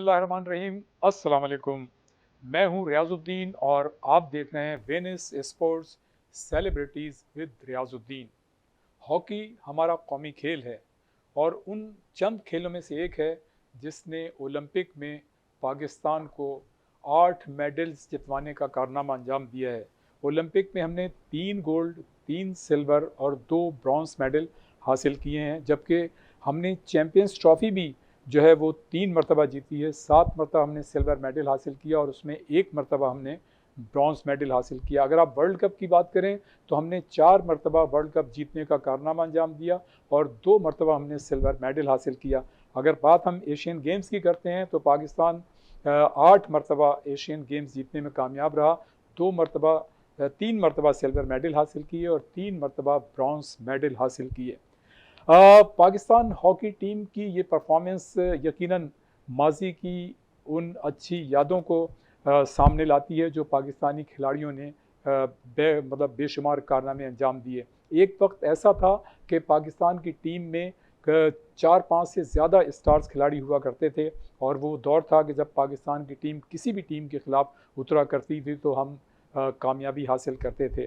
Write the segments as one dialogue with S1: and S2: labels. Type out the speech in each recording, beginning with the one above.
S1: बिस्मिल्लाहिर्रहमानिर्रहीम। अस्सलाम वालेकुम। मैं हूं रियाजुद्दीन और आप देख रहे हैं Venice sports celebrities with Riyazuddin. Hockey हमारा कौमी खेल है और उन चंद खेलों में से एक है जिसने ओलंपिक में पाकिस्तान को 8 मेडल्स जितवाने का कारनामा अंजाम दिया है। ओलंपिक में हमने 3 गोल्ड, 3 सिल्वर और 2 ब्रॉन्ज मेडल हासिल किए हैं, जबकि हमने चैम्पियंस ट्रॉफी भी जो है वो 3 मरतबा जीती है। 7 मरतबा हमने सिल्वर मेडल हासिल किया और उसमें 1 मरतबा हमने ब्रॉन्ज मेडल हासिल किया। अगर आप वर्ल्ड कप की बात करें तो हमने 4 मरतबा वर्ल्ड कप जीतने का कारनामा अंजाम दिया और 2 मरतबा हमने सिल्वर मेडल हासिल किया। अगर बात हम एशियन गेम्स की करते हैं तो पाकिस्तान 8 मरतबा एशियन गेम्स जीतने में कामयाब रहा। 3 मरतबा सिल्वर मेडल हासिल किए और 3 मरतबा ब्रॉन्ज मेडल हासिल किए। पाकिस्तान हॉकी टीम की ये परफॉर्मेंस यकीनन माजी की उन अच्छी यादों को सामने लाती है जो पाकिस्तानी खिलाड़ियों ने बेशुमार कारनामे अंजाम दिए। एक वक्त ऐसा था कि पाकिस्तान की टीम में 4-5 से ज़्यादा स्टार्स खिलाड़ी हुआ करते थे और वो दौर था कि जब पाकिस्तान की टीम किसी भी टीम के ख़िलाफ़ उतरा करती थी तो हम कामयाबी हासिल करते थे।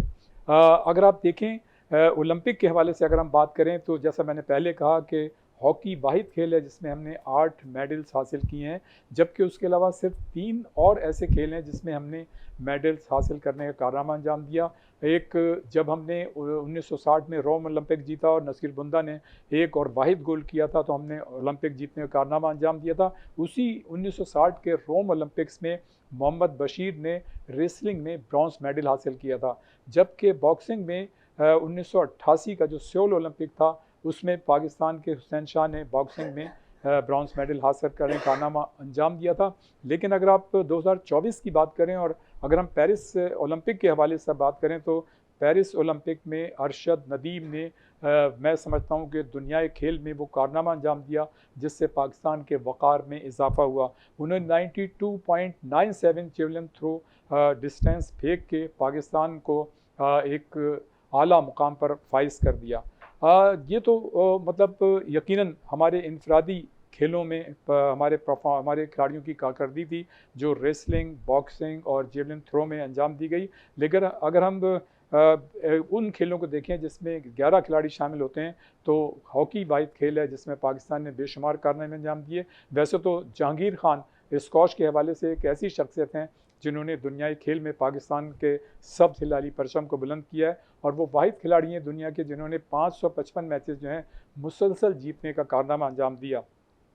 S1: अगर आप देखें ओलंपिक के हवाले से अगर हम बात करें तो जैसा मैंने पहले कहा कि हॉकी वाहिद खेल है जिसमें हमने 8 मेडल्स हासिल किए हैं, जबकि उसके अलावा सिर्फ 3 और ऐसे खेल हैं जिसमें हमने मेडल्स हासिल करने का कारनामा अंजाम दिया। एक, जब हमने 1960 में रोम ओलंपिक जीता और नसीर बुंदा ने एक और वाहिद गोल किया था तो हमने ओलंपिक जीतने का कारनामा अंजाम दिया था। उसी 1960 के रोम ओलंपिक्स में मोहम्मद बशीर ने रेसलिंग में ब्रॉन्ज मेडल हासिल किया था, जबकि बॉक्सिंग में 1988 का जो सियोल ओलंपिक था उसमें पाकिस्तान के हुसैन शाह ने बॉक्सिंग में ब्रॉन्ज मेडल हासिल करने का कारनामा अंजाम दिया था। लेकिन अगर आप 2024 की बात करें और अगर हम पेरिस ओलंपिक के हवाले से बात करें तो पेरिस ओलंपिक में अरशद नदीम ने मैं समझता हूँ कि दुनियाई खेल में वो कारनामा अंजाम दिया जिससे पाकिस्तान के वक़ार में इजाफा हुआ। उन्होंने 92.97 जेवलिन थ्रो डिस्टेंस फेंक के पाकिस्तान को एक आला मुकाम पर फाइज कर दिया। ये तो मतलब यकीनन हमारे इनफरादी खेलों में हमारे खिलाड़ियों की कारकर्दगी थी जो रेसलिंग, बॉक्सिंग और जेवलिन थ्रो में अंजाम दी गई। लेकिन अगर हम उन खेलों को देखें जिसमें 11 खिलाड़ी शामिल होते हैं तो हॉकी वाहिद खेल है जिसमें पाकिस्तान ने बेशुमार कारनामे अंजाम दिए। वैसे तो जहांगीर खान स्कॉश के हवाले से एक ऐसी शख्सियत हैं जिन्होंने दुनियाई खेल में पाकिस्तान के सबसे लाली परचम को बुलंद किया है और वो वाहिद खिलाड़ी हैं दुनिया के जिन्होंने 555 मैचेस जो हैं मुसलसल जीतने का कारनामा अंजाम दिया।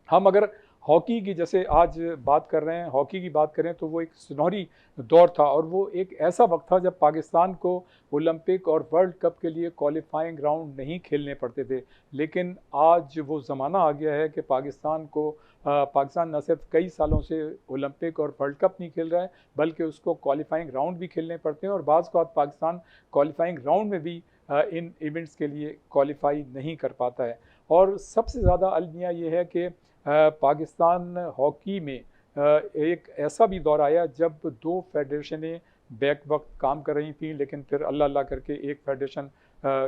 S1: हम अगर हॉकी की जैसे आज बात कर रहे हैं, हॉकी की बात करें तो वो एक सुनहरी दौर था और वो एक ऐसा वक्त था जब पाकिस्तान को ओलंपिक और वर्ल्ड कप के लिए क्वालिफाइंग राउंड नहीं खेलने पड़ते थे। लेकिन आज वो ज़माना आ गया है कि पाकिस्तान न सिर्फ कई सालों से ओलंपिक और वर्ल्ड कप नहीं खेल रहा है बल्कि उसको क्वालिफाइंग राउंड भी खेलने पड़ते हैं और बाज़ औक़ात पाकिस्तान क्वालिफाइंग राउंड में भी इन इवेंट्स के लिए क्वालिफाई नहीं कर पाता है। और सबसे ज़्यादा अलमिया ये है कि पाकिस्तान हॉकी में एक ऐसा भी दौर आया जब 2 फेडरेशनें बैक वक्त काम कर रही थीं, लेकिन फिर अल्लाह अल्लाह करके एक फेडरेशन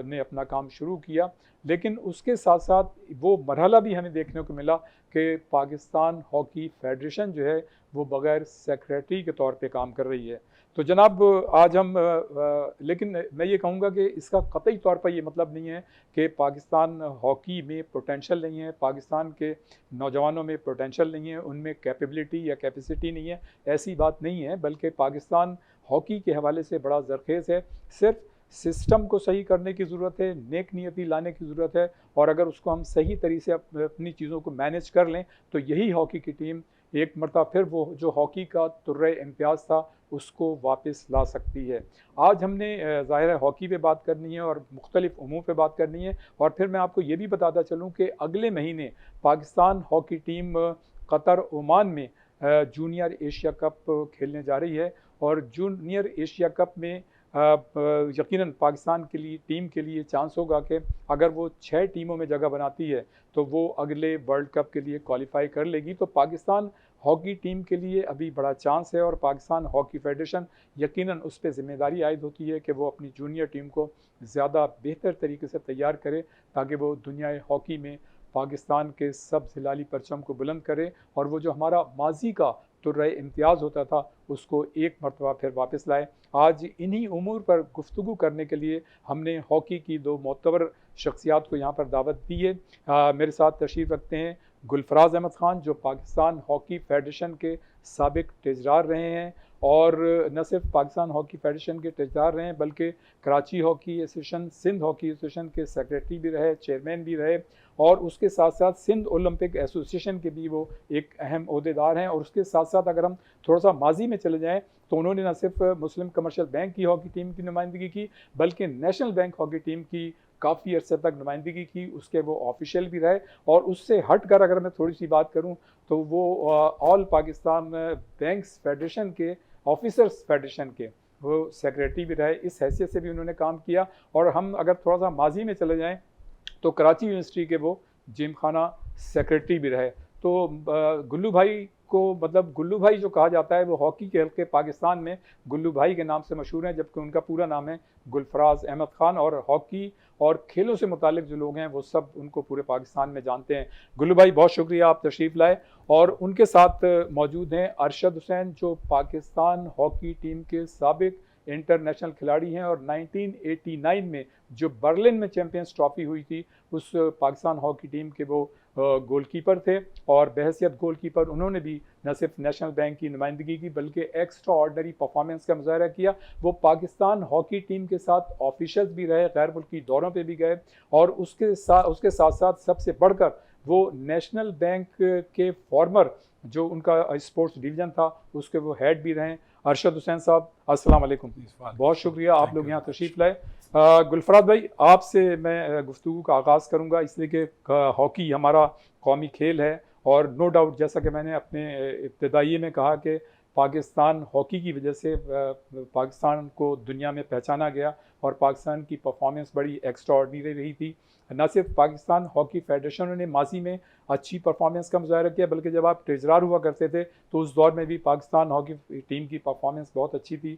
S1: ने अपना काम शुरू किया। लेकिन उसके साथ साथ वो मरहला भी हमें देखने को मिला कि पाकिस्तान हॉकी फेडरेशन जो है वो बग़ैर सेक्रेटरी के तौर पे काम कर रही है। तो जनाब आज हम लेकिन मैं ये कहूँगा कि इसका कतई तौर पर ये मतलब नहीं है कि पाकिस्तान हॉकी में पोटेंशियल नहीं है, पाकिस्तान के नौजवानों में पोटेंशियल नहीं है, उनमें कैपेबिलिटी या कैपेसिटी नहीं है, ऐसी बात नहीं है। बल्कि पाकिस्तान हॉकी के हवाले से बड़ा ज़रखेज़ है। सिर्फ सिस्टम को सही करने की ज़रूरत है, नेक नियति लाने की ज़रूरत है और अगर उसको हम सही तरीके से अपनी चीज़ों को मैनेज कर लें तो यही हॉकी की टीम एक मरतबा फिर वो जो हॉकी का तुर्रे इम्तियाज़ था उसको वापस ला सकती है। आज हमने ज़ाहिर है हॉकी पे बात करनी है और मुख्तलिफ़ उमूर पे बात करनी है और फिर मैं आपको ये भी बताता चलूँ कि अगले महीने Pakistan hockey team Qatar, Oman में जूनियर एशिया कप खेलने जा रही है और जूनियर एशिया कप में यकीनन पाकिस्तान के लिए टीम के लिए चांस होगा कि अगर वो 6 टीमों में जगह बनाती है तो वो अगले वर्ल्ड कप के लिए क्वालिफाई कर लेगी। तो पाकिस्तान हॉकी टीम के लिए अभी बड़ा चांस है और पाकिस्तान हॉकी फेडरेशन यकीनन उस पर ज़िम्मेदारी आयद होती है कि वो अपनी जूनियर टीम को ज़्यादा बेहतर तरीके से तैयार करे ताकि वो दुनिया हॉकी में पाकिस्तान के सब जिलाली परचम को बुलंद करे और वो जो हमारा माजी का तुर्रे इम्तियाज़ होता था उसको एक मरतबा फिर वापस लाए। आज इन्हीं उमूर पर गुफ्तगू करने के लिए हमने हॉकी की दो मोतबर शख्सियात को यहाँ पर दावत दी है। मेरे साथ तशरीफ़ रखते हैं गुलफराज अहमद ख़ान जो पाकिस्तान हॉकी फेडरेशन के साबिक तेजरार रहे हैं और न सिर्फ पाकिस्तान हॉकी फेडरेशन के तेजदार रहे हैं बल्कि Karachi hockey association, Sindh hockey association के सेक्रेटरी भी रहे, चेयरमैन भी रहे और उसके साथ साथ सिंध ओलंपिक एसोसिएशन के भी वो एक अहम ओहदेदार हैं। और उसके साथ साथ अगर हम थोड़ा सा माजी में चले जाएं तो उन्होंने न सिर्फ मुस्लिम कमर्शियल बैंक की हॉकी टीम की नुमाइंदगी की बल्कि नेशनल बैंक हॉकी टीम की काफ़ी अर्से तक नुमाइंदगी की, उसके वो ऑफिशियल भी रहे। और उससे हट कर अगर मैं थोड़ी सी बात करूं तो वो ऑल पाकिस्तान बैंक्स फेडरेशन के ऑफिसर्स फेडरेशन के वो सेक्रेटरी भी रहे, इस हैसियत से भी उन्होंने काम किया। और हम अगर थोड़ा सा माजी में चले जाएं तो कराची यूनिवर्सिटी के वो जिम खाना सेक्रेटरी भी रहे। तो गुल्लू भाई को मतलब गुल्लू भाई जो कहा जाता है वो हॉकी के हल्के पाकिस्तान में गुल्लू भाई के नाम से मशहूर हैं, जबकि उनका पूरा नाम है गुलफराज अहमद ख़ान। और हॉकी और खेलों से मुतालिक जो लोग हैं वो सब उनको पूरे पाकिस्तान में जानते हैं। गुल्लू भाई बहुत शुक्रिया आप तशरीफ़ लाए। और उनके साथ मौजूद हैं अरशद हुसैन जो पाकिस्तान हॉकी टीम के साबिक इंटरनेशनल खिलाड़ी हैं और 1989 में जो बर्लिन में चैंपियंस ट्रॉफी हुई थी उस पाकिस्तान हॉकी टीम के वो गोलकीपर थे। और बहैसियत गोलकीपर उन्होंने भी न सिर्फ नेशनल बैंक की नुमाइंदगी की बल्कि एक्स्ट्रा ऑर्डनरी परफॉर्मेंस का मुजाहरा किया। वो पाकिस्तान हॉकी टीम के साथ ऑफिशियल्स भी रहे, गैर मुल्की दौरों पे भी गए और उसके साथ साथ सबसे बढ़कर वो नेशनल बैंक के फॉर्मर जो उनका स्पोर्ट्स डिवीज़न था उसके वो हेड भी रहे। अरशद हुसैन साहब अस्सलाम वालेकुम, बहुत शुक्रिया आप लोग यहाँ तशरीफ़ लाए। गुलफराज भाई आपसे मैं गुफ्तगू का आगाज़ करूँगा इसलिए कि हॉकी हमारा कौमी खेल है और नो डाउट जैसा कि मैंने अपने इब्तदाई में कहा कि पाकिस्तान हॉकी की वजह से पाकिस्तान को दुनिया में पहचाना गया और पाकिस्तान की परफॉर्मेंस बड़ी एक्स्ट्रा ऑर्डिनरी रही थी। न सिर्फ पाकिस्तान हॉकी फेडरेशन ने माजी में अच्छी परफॉर्मेंस का मुजाहरा किया बल्कि जब आप ट्रेजरार हुआ करते थे तो उस दौर में भी पाकिस्तान हॉकी टीम की परफॉर्मेंस बहुत अच्छी थी।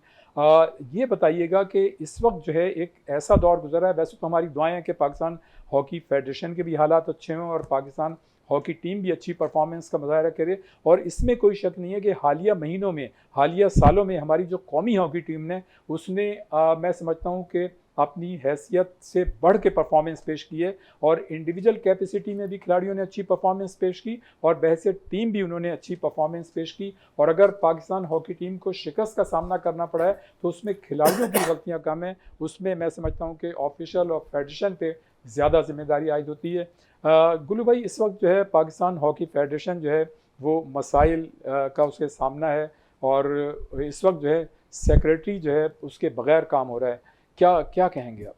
S1: ये बताइएगा कि इस वक्त जो है एक ऐसा दौर गुजरा है, वैसे तो हमारी दुआएं हैं कि पाकिस्तान हॉकी फेडरेशन के भी हालात अच्छे हों और पाकिस्तान हॉकी टीम भी अच्छी परफॉर्मेंस का मुजाहरा करे। और इसमें कोई शक नहीं है कि हालिया महीनों में, हालिया सालों में हमारी जो कौमी हॉकी टीम ने उसने मैं समझता हूँ कि अपनी हैसियत से बढ़ के परफॉर्मेंस पेश की है और इंडिविजुअल कैपेसिटी में भी खिलाड़ियों ने अच्छी परफॉर्मेंस पेश की और बहैसियत टीम भी उन्होंने अच्छी परफॉर्मेंस पेश की। और अगर पाकिस्तान हॉकी टीम को शिकस्त का सामना करना पड़ा है तो उसमें खिलाड़ियों की गलतियां कम हैं, उसमें मैं समझता हूं कि ऑफिशियल और फेडरेशन पे ज़्यादा जिम्मेदारी आयद होती है। गुल्लू भाई इस वक्त जो है पाकिस्तान हॉकी फेडरेशन जो है वो मसाइल का उसके सामना है और इस वक्त जो है सेक्रेटरी जो है उसके बगैर काम हो रहा है, क्या क्या कहेंगे आप?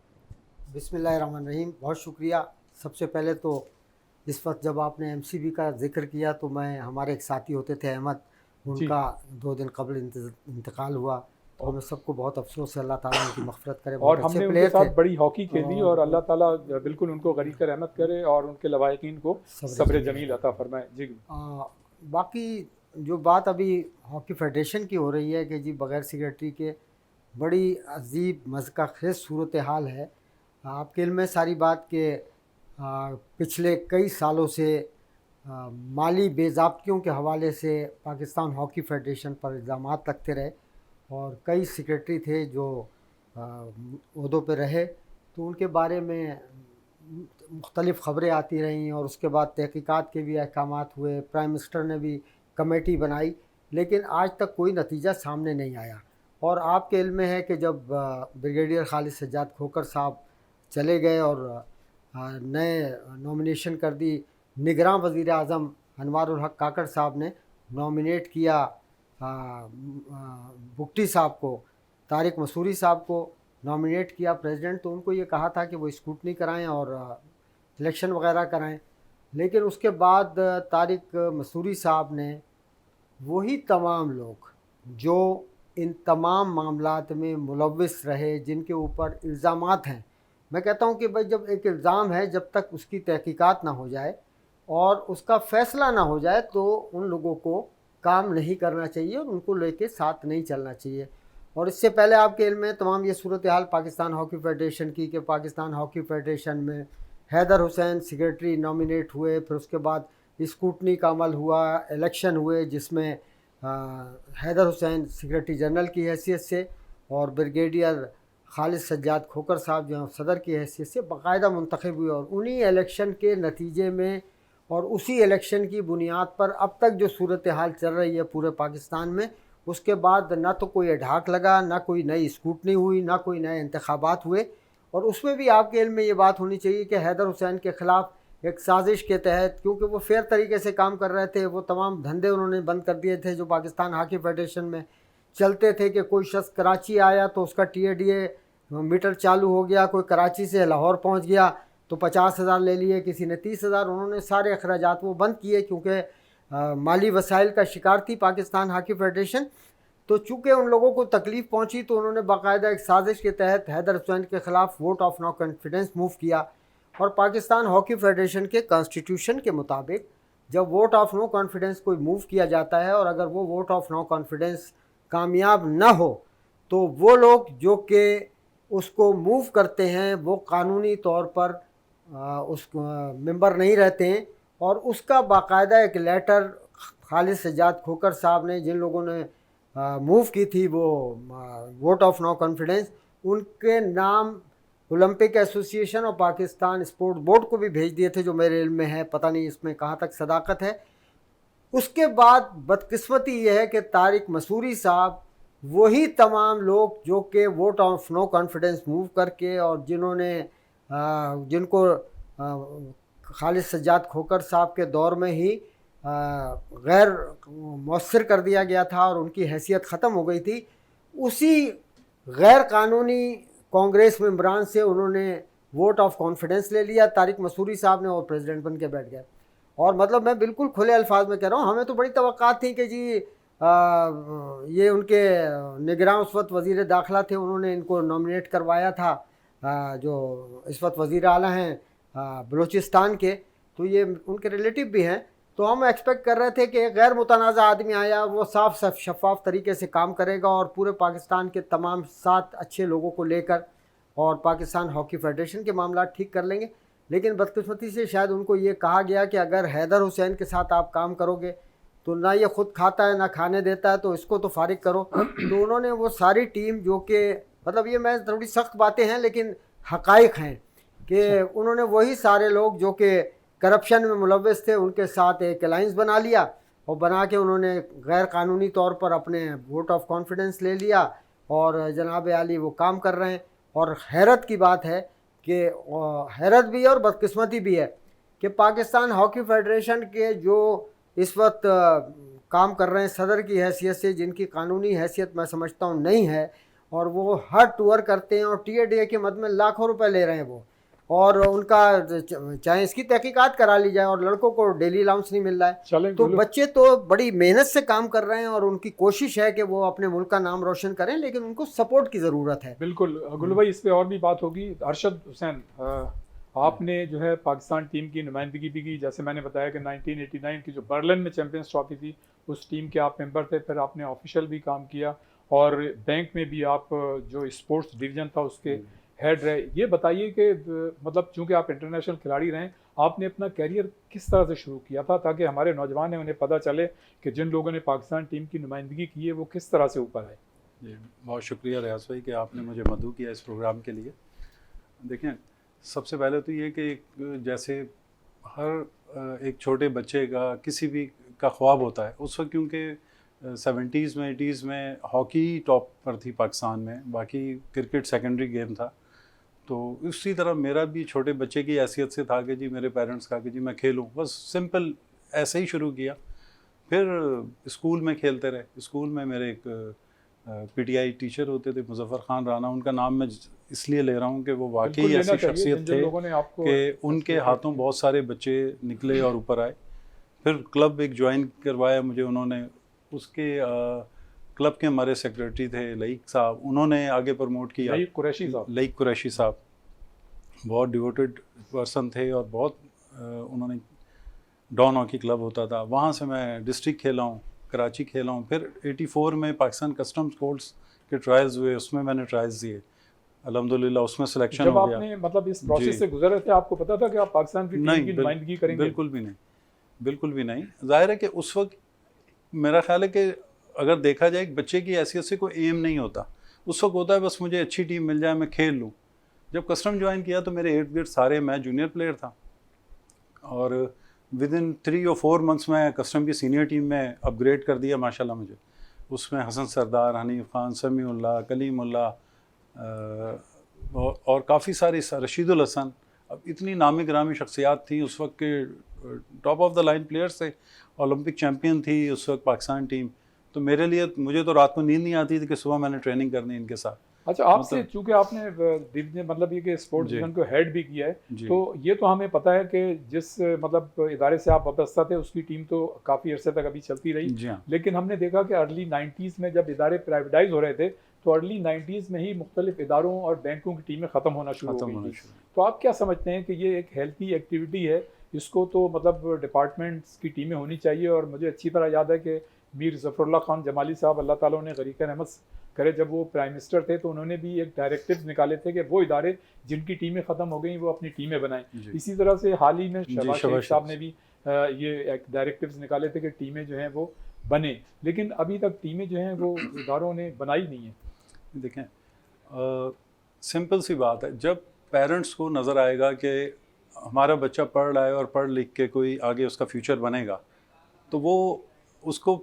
S2: बिस्मिल्लाहिर्रहमानिर्रहीम, बहुत शुक्रिया। सबसे पहले तो इस वक्त जब आपने एमसीबी का जिक्र किया तो मैं, हमारे एक साथी होते थे अहमद,
S1: जी
S2: उनका 2 दिन कबल इंतकाल हुआ तो हमें सबको बहुत अफसोस है। अल्लाह ताला उनकी मग़फ़िरत करे।
S1: और
S2: बहुत अच्छे
S1: हमने उनके
S2: प्लेयर थे
S1: साथ बड़ी हॉकी खेली और अल्लाह ताला बिल्कुल उनको गरीकर रहमत करे और उनके लवाहिकीन को
S2: सब्र
S1: सब्र
S2: जमील
S1: जमील
S2: अता
S1: अता फरमाए। जी
S2: बाकी जो बात अभी हॉकी फेडरेशन की हो रही है कि जी बग़ैर सेक्रेटरी के बड़ी अजीब मज़का खेज़ सूरत हाल है। आपके इल्म में सारी बात के पिछले कई सालों से माली बेज़ाब्तियों के हवाले से पाकिस्तान हॉकी फेडरेशन पर इल्ज़ामात लगते रहे और कई सेक्रेटरी थे जो ओहदों पे रहे तो उनके बारे में मुख्तलिफ़ ख़बरें आती रहीं और उसके बाद तहकीकात के भी अहकामात हुए, प्राइम मिनिस्टर ने भी कमेटी बनाई, लेकिन आज तक कोई नतीजा सामने नहीं आया। और आपके इल्म में है कि जब ब्रिगेडियर खालिद सज्जाद खोखर साहब चले गए और नए नॉमिनेशन कर दी, निगरान वज़ीर आज़म अनवारुल हक काकड़ साहब ने नॉमिनेट किया बुगटी साहब को, तारिक मसूरी साहब को नॉमिनेट किया प्रेसिडेंट, तो उनको ये कहा था कि वो स्क्रूटनी कराएं और इलेक्शन वगैरह कराएं। लेकिन उसके बाद तारिक मसूरी साहब ने वही तमाम लोग जो इन तमाम मामलात में मुलव्विस रहे, जिनके ऊपर इल्ज़ामात हैं, मैं कहता हूं कि भाई जब एक इल्ज़ाम है, जब तक उसकी तहकीकात ना हो जाए और उसका फ़ैसला ना हो जाए तो उन लोगों को काम नहीं करना चाहिए और उनको लेके साथ नहीं चलना चाहिए। और इससे पहले आपके इल्म में तमाम ये सूरत हाल पाकिस्तान हॉकी फेडरेशन की कि पाकिस्तान हॉकी फेडरेशन में हैदर हुसैन सेक्रेटरी नॉमिनेट हुए, फिर उसके बाद स्कूटनी का अमल हुआ, इलेक्शन हुए जिसमें हैदर हुसैन सेक्रेटरी जनरल की हैसियत से और ब्रिगेडियर खालिद सज्जाद खोकर साहब जो सदर की हैसियत से बाकायदा मुंतखब हुए। और उन्हीं इलेक्शन के नतीजे में और उसी इलेक्शन की बुनियाद पर अब तक जो सूरत हाल चल रही है पूरे पाकिस्तान में, उसके बाद ना तो कोई ढाक लगा, ना कोई नई स्कूटनी हुई, ना कोई नए इंतखाबात हुए। और उसमें भी आपके इल्म में ये बात होनी चाहिए कि हैदर हुसैन के ख़िलाफ़ एक साजिश के तहत, क्योंकि वो फेयर तरीके से काम कर रहे थे, वो तमाम धंधे उन्होंने बंद कर दिए थे जो पाकिस्तान हॉकी फेडरेशन में चलते थे कि कोई शख्स कराची आया तो उसका TADA मीटर चालू हो गया, कोई कराची से लाहौर पहुंच गया तो 50,000 ले लिए, किसी ने 30,000। उन्होंने सारे अखराजात वो बंद किए क्योंकि माली वसाइल का शिकार थी पाकिस्तान हॉकी फेडरेशन। तो चूँकि उन लोगों को तकलीफ़ पहुंची तो उन्होंने बाकायदा एक साजिश के तहत हैदर हुसैन के ख़िलाफ़ vote of no confidence move किया। और पाकिस्तान हॉकी फेडरेशन के कॉन्स्टिट्यूशन के मुताबिक जब वोट ऑफ नो कॉन्फिडेंस कोई मूव किया जाता है और अगर वो वोट ऑफ नो कॉन्फिडेंस कामयाब ना हो तो वो लोग जो कि उसको मूव करते हैं वो कानूनी तौर पर उस मेंबर नहीं रहते हैं। और उसका बाकायदा एक लेटर खालिद सज्जाद खोकर साहब ने, जिन लोगों ने मूव की थी वो वोट ऑफ नो कॉन्फिडेंस, उनके नाम ओलंपिक एसोसिएशन और पाकिस्तान स्पोर्ट बोर्ड को भी भेज दिए थे, जो मेरे इल्म में है। पता नहीं इसमें कहाँ तक सदाकत है। उसके बाद बदकिस्मती ये है कि तारिक मसूरी साहब वही तमाम लोग जो कि vote of no confidence move करके और जिनको खालिद सज्जाद खोकर साहब के दौर में ही गैर मौसर कर दिया गया था और उनकी हैसियत ख़त्म हो गई थी, उसी गैर कानूनी कांग्रेस मेंबरान से उन्होंने वोट ऑफ कॉन्फिडेंस ले लिया तारिक मसूरी साहब ने और प्रेसिडेंट बन के बैठ गए। और मतलब मैं बिल्कुल खुले अल्फाज में कह रहा हूँ, हमें तो बड़ी तवक्कात थी कि जी ये उनके निगरान उस वक्त वज़ीर दाखिला थे, उन्होंने इनको नॉमिनेट करवाया था, जो इस वक्त वज़ीर आला हैं बलूचिस्तान के, तो ये उनके रिलेटिव भी हैं। तो हम एक्सपेक्ट कर रहे थे कि एक गैर मुतनाज़ा आदमी आया, वो साफ शफाफ तरीके से काम करेगा और पूरे पाकिस्तान के तमाम 7 अच्छे लोगों को लेकर और पाकिस्तान हॉकी फेडरेशन के मामला ठीक कर लेंगे। लेकिन बदकिस्मती से शायद उनको ये कहा गया कि अगर हैदर हुसैन के साथ आप काम करोगे तो ना ये खुद खाता है ना खाने देता है, तो इसको तो फारिग करो। तो उन्होंने वो सारी टीम जो कि मतलब ये मैं थोड़ी सख्त बातें हैं लेकिन हकाइक हैं कि उन्होंने वही सारे लोग जो कि करप्शन में मुलव्वस थे उनके साथ एक अलाइंस बना लिया और बना के उन्होंने गैर कानूनी तौर पर अपने वोट ऑफ कॉन्फिडेंस ले लिया और जनाब आली वो काम कर रहे हैं। और हैरत की बात है कि हैरत भी है और बदकिस्मती भी है कि पाकिस्तान हॉकी फेडरेशन के जो इस वक्त काम कर रहे हैं सदर की हैसियत से, जिनकी कानूनी हैसियत मैं समझता हूँ नहीं है, और वो हर टूर करते हैं और TADA के मद में लाखों रुपए ले रहे हैं वो, और उनका चाहे इसकी तहकीकात करा ली जाए और लड़कों को डेली अलाउंस नहीं मिल रहा है। तो बच्चे तो बड़ी मेहनत से काम कर रहे हैं और उनकी कोशिश है कि वो अपने मुल्क का नाम रोशन करें, लेकिन उनको सपोर्ट की ज़रूरत है।
S1: बिल्कुल गुल भाई, इस पे और भी बात होगी। अरशद हुसैन, आपने जो है पाकिस्तान टीम की नुमाइंदगी भी की। जैसे मैंने बताया कि 1989 की जो बर्लिन में चैंपियंस ट्रॉफी थी उस टीम के आप मेंबर थे, फिर आपने ऑफिशियल भी काम किया और बैंक में भी आप जो स्पोर्ट्स डिवीज़न था उसके हेड रहे। ये बताइए कि मतलब चूंकि आप इंटरनेशनल खिलाड़ी रहे, आपने अपना कैरियर किस तरह से शुरू किया था ताकि हमारे नौजवान हैं उन्हें पता चले कि जिन लोगों ने पाकिस्तान टीम की नुमाइंदगी की है वो किस तरह से ऊपर है।
S3: जी, बहुत शुक्रिया रियाज भाई कि आपने मुझे मदऊ किया इस प्रोग्राम के लिए। देखें, सबसे पहले तो ये कि जैसे हर एक छोटे बच्चे का किसी भी का ख्वाब होता है, उस वक्त क्योंकि 70s में 80s में हॉकी टॉप पर थी पाकिस्तान में, बाकी क्रिकेट सेकेंडरी गेम था। तो उसी तरह मेरा भी छोटे बच्चे की हैसियत से था कि जी मेरे पेरेंट्स कहा कि जी मैं खेलूं, बस सिंपल ऐसे ही शुरू किया। फिर स्कूल में खेलते रहे। स्कूल में मेरे एक PTI टीचर होते थे मुजफ्फर खान राना, उनका नाम मैं इसलिए ले रहा हूँ कि वो वाकई ऐसी शख्सियत थे कि उनके हाथों बहुत सारे बच्चे निकले और ऊपर आए। फिर क्लब एक ज्वाइन करवाया मुझे उन्होंने, उसके क्लब के हमारे सेक्रेटरी थे लईक साहब, उन्होंने आगे प्रमोट किया। लईक कुरैशी साहब बहुत डिवोटेड पर्सन थे और बहुत उन्होंने डॉन हॉकी क्लब होता था, वहाँ से मैं डिस्ट्रिक्ट खेला हूँ, कराची खेला हूँ। फिर 84 में पाकिस्तान कस्टम्स कोर्ट्स के ट्रायल्स हुए, उसमें मैंने ट्रायल्स दिए। अल्हम्दुलिल्लाह उसमें सिलेक्शन
S1: जब
S3: हो गया।
S1: आपने मतलब इस
S3: जी।
S1: प्रोसेस से गुजर रहे थे, आपको पता था कि आप पाकिस्तान की टीम
S3: नहीं,
S1: की नुमाइंदगी करेंगे?
S3: बिल्कुल भी नहीं, बिल्कुल भी नहीं। ज़ाहिर है कि उस वक्त मेरा ख्याल है कि अगर देखा जाए एक बच्चे की हैसियत से कोई एम नहीं होता। उस वक्त होता है बस मुझे अच्छी टीम मिल जाए, मैं खेल लूँ। जब कस्टम ज्वाइन किया तो मेरे इर्द गिर्द सारे, मैं जूनियर प्लेयर था और विद इन 3 और 4 मंथ्स में कस्टम की सीनियर टीम में अपग्रेड कर दिया माशाल्लाह मुझे। उसमें हसन सरदार, हनीफ खान, समीउल्लाह, कलीमुल्लाह और काफ़ी सारे, रशीदुल हसन, अब इतनी नामी गिरामी शख्सियात थी उस वक्त के, top of the line players थे। ओलंपिक चैम्पियन थी उस वक्त पाकिस्तान टीम। तो मेरे लिए, मुझे तो रात को नींद नहीं आती थी कि सुबह मैंने ट्रेनिंग करनी इनके साथ।
S1: अच्छा, आपसे
S3: मतलब
S1: चूंकि आपने डिवीजन मतलब ये कि स्पोर्ट्स
S3: जी।
S1: डिवीजन को हेड भी किया है,
S3: जी।
S1: तो ये तो हमें पता है कि जिस मतलब इदारे से आप वाबस्ता थे उसकी टीम तो काफ़ी अरसे तक अभी चलती रही।
S3: जी हाँ।
S1: लेकिन हमने देखा कि अर्ली 90s में जब इदारे प्राइवेटाइज हो रहे थे तो अर्ली 90s में ही मुख्तलिफ इदारों और बैंकों की टीमें ख़त्म होना शुरू हो
S3: ख़त्म
S1: गई
S3: होना
S1: थी।
S3: शुरू।
S1: तो आप क्या समझते हैं कि ये एक हेल्थी एक्टिविटी है? इसको तो मतलब डिपार्टमेंट्स की टीमें होनी चाहिए। और मुझे अच्छी तरह याद है कि मीर ज़फ़रुल्लाह खान जमाली साहब, अल्लाह ताला उन्हें गरीक़ रहमत करे, जब वो प्राइम मिनिस्टर थे तो उन्होंने भी एक डायरेक्टिव्स निकाले थे कि वो इदारे जिनकी टीमें ख़त्म हो गई वो अपनी टीमें बनाएं।
S3: जी।
S1: इसी तरह से हाल ही में शहबाज
S3: शहबाज
S1: शरीफ साहब
S3: शरीफ।
S1: ने भी ये एक डायरेक्टिव्स निकाले थे कि टीमें जो हैं वो बने, लेकिन अभी तक टीमें जो हैं वो इदारों ने बनाई नहीं है।
S3: देखें, सिंपल सी बात है, जब पेरेंट्स को नज़र आएगा कि हमारा बच्चा पढ़ रहा है और पढ़ लिख के कोई आगे उसका फ्यूचर बनेगा, तो वो उसको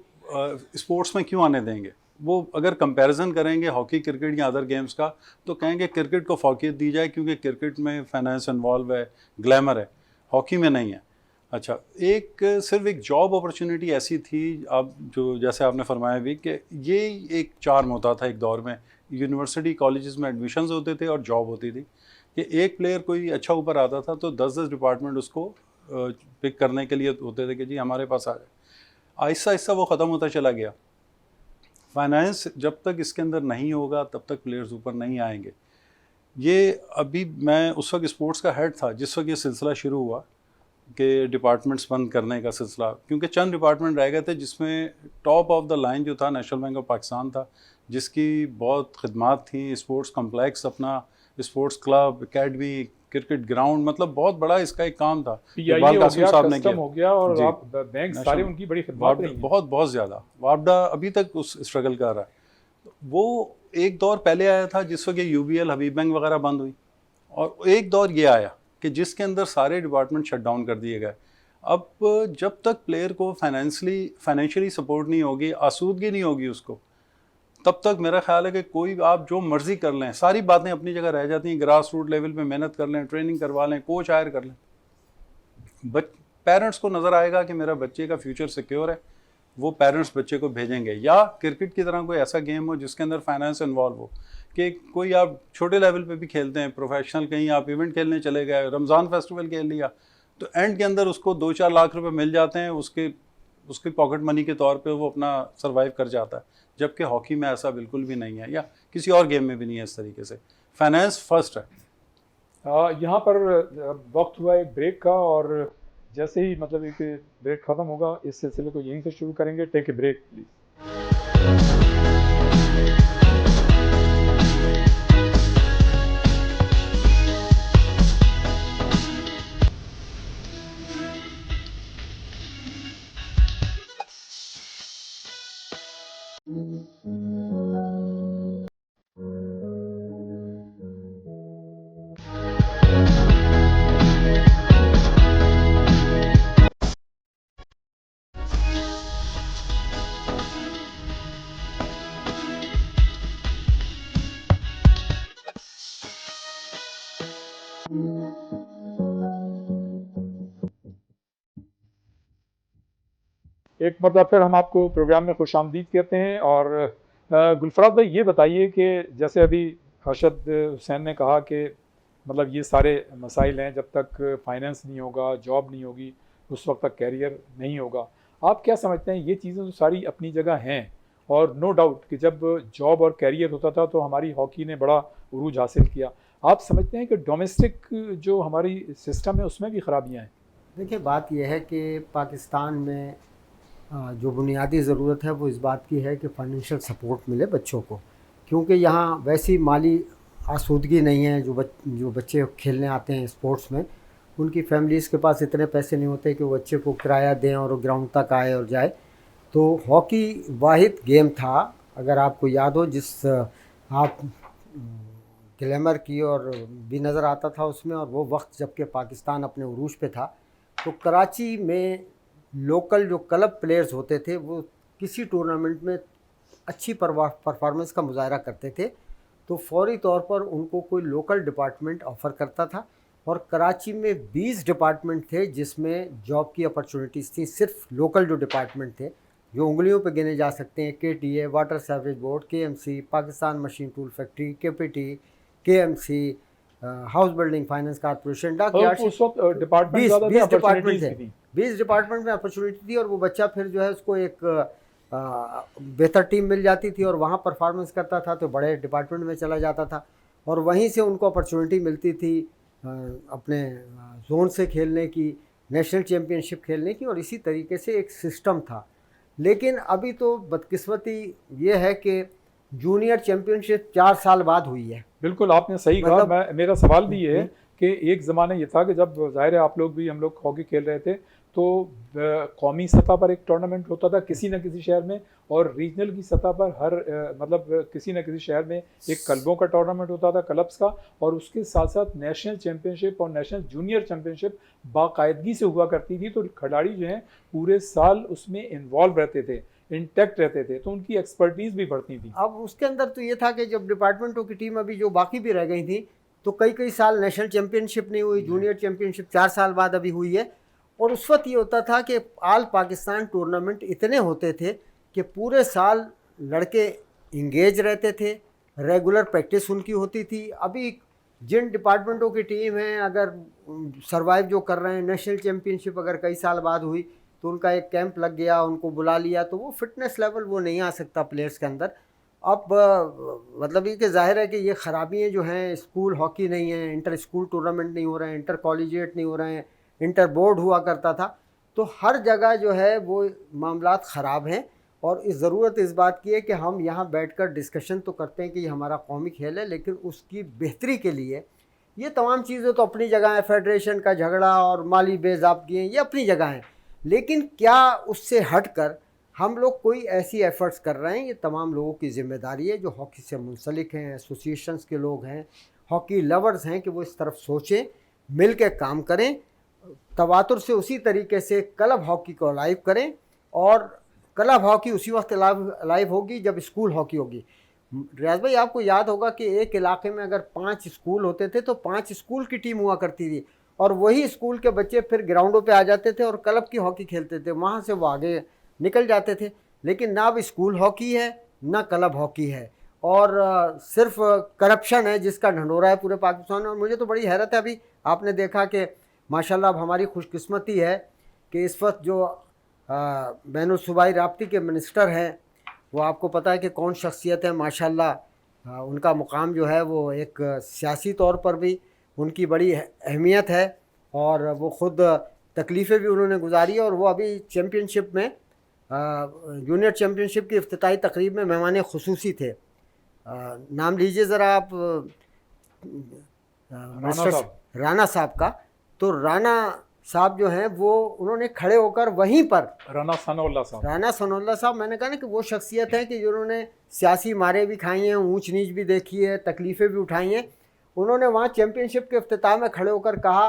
S3: स्पोर्ट्स में क्यों आने देंगे? वो अगर कंपैरिजन करेंगे हॉकी, क्रिकेट या अदर गेम्स का, तो कहेंगे क्रिकेट को फोकियत दी जाए क्योंकि क्रिकेट में फाइनेंस इन्वॉल्व है, ग्लैमर है, हॉकी में नहीं है। अच्छा, एक सिर्फ एक जॉब अपॉर्चुनिटी ऐसी थी, अब जो जैसे आपने फरमाया भी कि ये एक चार्म होता था एक दौर में, यूनिवर्सिटी कॉलेजेस में एडमिशन्स होते थे और जॉब होती थी कि एक प्लेयर कोई अच्छा ऊपर आता था तो 10-10 डिपार्टमेंट उसको पिक करने के लिए होते थे कि जी हमारे पास आ जाए। आहिस्ता आहिस्ता वो ख़त्म होता चला गया। फाइनेंस जब तक इसके अंदर नहीं होगा तब तक प्लेयर्स ऊपर नहीं आएंगे। ये अभी मैं उस वक्त स्पोर्ट्स का हेड था जिस वक्त ये सिलसिला शुरू हुआ कि डिपार्टमेंट्स बंद करने का सिलसिला, क्योंकि चंद डिपार्टमेंट रह गए थे जिसमें टॉप ऑफ द लाइन जो था नेशनल बैंक ऑफ पाकिस्तान था, जिसकी बहुत खिदमात थी, स्पोर्ट्स कम्प्लेक्स अपना, sports club, academy, cricket ground, मतलब बहुत बड़ा इसका एक काम था।
S1: PIA
S3: इकबाल
S1: हो
S3: कासिम
S1: गया,
S3: साहब ने
S1: कस्टम
S3: किया।
S1: हो गया और
S3: जी।
S1: आप बैंक सारे
S3: नेशनल
S1: उनकी बड़ी खिदमत रही हैं।
S3: बहुत ज़्यादा वापडा अभी तक उस स्ट्रगल कर रहा है। वो एक दौर पहले आया था जिस वक्त UBL, हबीब बैंक वगैरह बंद हुई, और एक दौर ये आया कि जिसके अंदर सारे डिपार्टमेंट शट डाउन कर दिए गए। अब जब तक प्लेयर को फाइनेंशियली सपोर्ट नहीं होगी, आसूदगी नहीं होगी उसको, तब तक मेरा ख्याल है कि कोई आप जो मर्जी कर लें, सारी बातें अपनी जगह रह जाती हैं। ग्रास रूट लेवल पे मेहनत कर लें, ट्रेनिंग करवा लें, कोच हायर कर लें, पेरेंट्स को नज़र आएगा कि मेरा बच्चे का फ्यूचर सिक्योर है, वो पेरेंट्स बच्चे को भेजेंगे। या क्रिकेट की तरह कोई ऐसा गेम हो जिसके अंदर फाइनेंस इन्वॉल्व हो, कि कोई आप छोटे लेवल पे भी खेलते हैं, प्रोफेशनल, कहीं आप इवेंट खेलने चले गए, रमज़ान फेस्टिवल खेल लिया, तो एंड के अंदर उसको 2-4 लाख रुपए मिल जाते हैं, उसकी पॉकेट मनी के तौर पे वो अपना सर्वाइव कर जाता है। जबकि हॉकी में ऐसा बिल्कुल भी नहीं है, या किसी और गेम में भी नहीं है इस तरीके से। फाइनेंस फर्स्ट है।
S1: यहाँ पर वक्त हुआ एक ब्रेक का, और जैसे ही मतलब एक ब्रेक ख़त्म होगा इस सिलसिले को यहीं से शुरू करेंगे। Take a break please. एक मरतबा फिर हम आपको प्रोग्राम में खुशामदीद कहते हैं। और गुलफराद भाई, ये बताइए कि जैसे अभी अरशद हुसैन ने कहा कि मतलब ये सारे मसाइल हैं, जब तक फाइनेंस नहीं होगा, जॉब नहीं होगी, उस वक्त तक कैरियर नहीं होगा। आप क्या समझते हैं? ये चीज़ें तो सारी अपनी जगह हैं, और नो डाउट कि जब जॉब और कैरियर होता था तो हमारी हॉकी ने बड़ा उरूज हासिल किया। आप समझते हैं कि डोमेस्टिक जो हमारी सिस्टम है उसमें भी ख़राबियाँ हैं?
S2: देखिए, बात यह है कि पाकिस्तान में जो बुनियादी ज़रूरत है वो इस बात की है कि फाइनेंशियल सपोर्ट मिले बच्चों को, क्योंकि यहाँ वैसी माली आसूदगी नहीं है। जो बच्चे खेलने आते हैं स्पोर्ट्स में, उनकी फैमिलीज़ के पास इतने पैसे नहीं होते कि वो बच्चे को किराया दें और वो ग्राउंड तक आए और जाए। तो हॉकी वाहिद गेम था, अगर आपको याद हो, जिस आप ग्लैमर की और भी नज़र आता था उसमें। और वो वक्त जबकि पाकिस्तान अपने उरूज पे था, तो कराची में लोकल जो क्लब प्लेयर्स होते थे वो किसी टूर्नामेंट में अच्छी परफॉर्मेंस का मुजाहरा करते थे तो फौरी तौर पर उनको कोई लोकल डिपार्टमेंट ऑफ़र करता था। और कराची में 20 डिपार्टमेंट थे जिसमें जॉब की अपॉर्चुनिटीज़ थी। सिर्फ लोकल जो डिपार्टमेंट थे जो उंगलियों पे गिने जा सकते हैं, KTA, water sewerage board, KMC, Pakistan machine tool factory, KPT, KMC, house building finance corporation, डाक यार्ड।
S1: उस वक्त डिपार्टमेंट ज़्यादा थे,
S2: 20 डिपार्टमेंट
S1: अपॉर्चुनिटीज़
S2: थे,
S1: भी थी।
S2: 20 डिपार्टमेंट में अपॉर्चुनिटी थी। और वो बच्चा फिर जो है उसको एक बेहतर टीम मिल जाती थी और वहाँ परफॉर्मेंस करता था तो बड़े डिपार्टमेंट में चला जाता था और वहीं से उनको अपॉर्चुनिटी मिलती थी अपने जोन से खेलने की, नेशनल चैम्पियनशिप खेलने की, और इसी तरीके से एक सिस्टम था। लेकिन अभी तो बदकिस्मती ये है कि जूनियर चैम्पियनशिप 4 साल बाद हुई है।
S1: बिल्कुल, आपने सही कहा।
S2: मतलब
S1: मेरा सवाल भी ये है कि एक ज़माना ये था कि जब ज़ाहिर है आप लोग भी, हम लोग हॉकी खेल रहे थे तो कौमी सतह पर एक टूर्नामेंट होता था किसी न किसी शहर में, और रीजनल की सतह पर हर मतलब किसी न किसी शहर में एक क्लबों का टूर्नामेंट होता था, क्लब्स का, और उसके साथ साथ नेशनल चैम्पियनशिप और नेशनल जूनियर चैम्पियनशिप बाकायदगी से हुआ करती थी। तो खिलाड़ी जो हैं पूरे साल उसमें इन्वॉल्व रहते थे, इंटैक्ट रहते थे, तो उनकी एक्सपर्टीज़ भी बढ़ती थी।
S2: अब उसके अंदर तो ये था कि जब डिपार्टमेंटों की टीम अभी जो बाकी भी रह गई थी तो कई साल नेशनल चैम्पियनशिप नहीं हुई, जूनियर चैम्पियनशिप 4 साल बाद अभी हुई है। और उस वक्त ये होता था कि ऑल पाकिस्तान टूर्नामेंट इतने होते थे कि पूरे साल लड़के इंगेज रहते थे, रेगुलर प्रैक्टिस उनकी होती थी। अभी जिन डिपार्टमेंटों की टीम हैं अगर सरवाइव जो कर रहे हैं, नेशनल चैम्पियनशिप अगर कई साल बाद हुई तो उनका एक कैंप लग गया, उनको बुला लिया, तो वो फिटनेस लेवल वो नहीं आ सकता प्लेयर्स के अंदर। अब मतलब ये कि जाहिर है कि ये ख़राबियाँ जो हैं, स्कूल हॉकी नहीं है, इंटर स्कूल टूर्नामेंट नहीं हो रहे हैं, इंटर कॉलेजिएट नहीं हो रहे हैं, इंटर बोर्ड हुआ करता था, तो हर जगह जो है वो मामलात ख़राब हैं। और ज़रूरत इस बात की है कि हम यहाँ बैठकर डिस्कशन तो करते हैं कि ये हमारा कौमी खेल है, लेकिन उसकी बेहतरी के लिए ये तमाम चीज़ें तो अपनी जगह हैं। फेडरेशन का झगड़ा और माली बेज़ाब्तियाँ ये अपनी जगह हैं, लेकिन क्या उससे हट कर हम लोग कोई ऐसी एफ़र्ट्स कर रहे हैं? ये तमाम लोगों की ज़िम्मेदारी है जो हॉकी से मुंसलिक हैं, एसोसिएशंस के लोग हैं, हॉकी लवर्स हैं, कि वो इस तरफ सोचें, मिल के काम करें, तवातुर से उसी तरीके से क्लब हॉकी को लाइव करें। और क्लब हॉकी उसी वक्त लाइव होगी जब स्कूल हॉकी होगी। रियाज भाई, आपको याद होगा कि एक इलाके में अगर 5 स्कूल होते थे तो 5 स्कूल की टीम हुआ करती थी, और वही स्कूल के बच्चे फिर ग्राउंडों पे आ जाते थे और क्लब की हॉकी खेलते थे, वहाँ से वो आगे निकल जाते थे। लेकिन ना अब स्कूल हॉकी है ना क्लब हॉकी है, और सिर्फ करप्शन है जिसका ढंढोरा है पूरे पाकिस्तान में। और मुझे तो बड़ी हैरत है, अभी आपने देखा कि माशाल्लाह अब हमारी खुशकिस्मती है कि इस वक्त जो बैनुल सूबाई राब्ती के मिनिस्टर हैं, वो आपको पता है कि कौन शख्सियत है माशाल्लाह। उनका मुकाम जो है वो एक सियासी तौर पर भी उनकी बड़ी अहमियत है, और वो ख़ुद तकलीफ़ें भी उन्होंने गुजारी है। और वो अभी चैम्पियनशिप में जूनियर चैम्पियनशिप की इफ्तिताई तकरीब में मेहमान खुसूसी थे। नाम लीजिए ज़रा आप, राना साहब का। तो राना साहब जो हैं वो उन्होंने खड़े होकर वहीं पर,
S1: राना सनाउल्लाह
S2: साहब, मैंने कहा ना कि वो शख्सियत है कि जिन्होंने सियासी मारे भी खाई हैं, ऊंच नीच भी देखी है, तकलीफ़ें भी उठाई हैं। उन्होंने वहाँ चैम्पियनशिप के इफ्तिताह में खड़े होकर कहा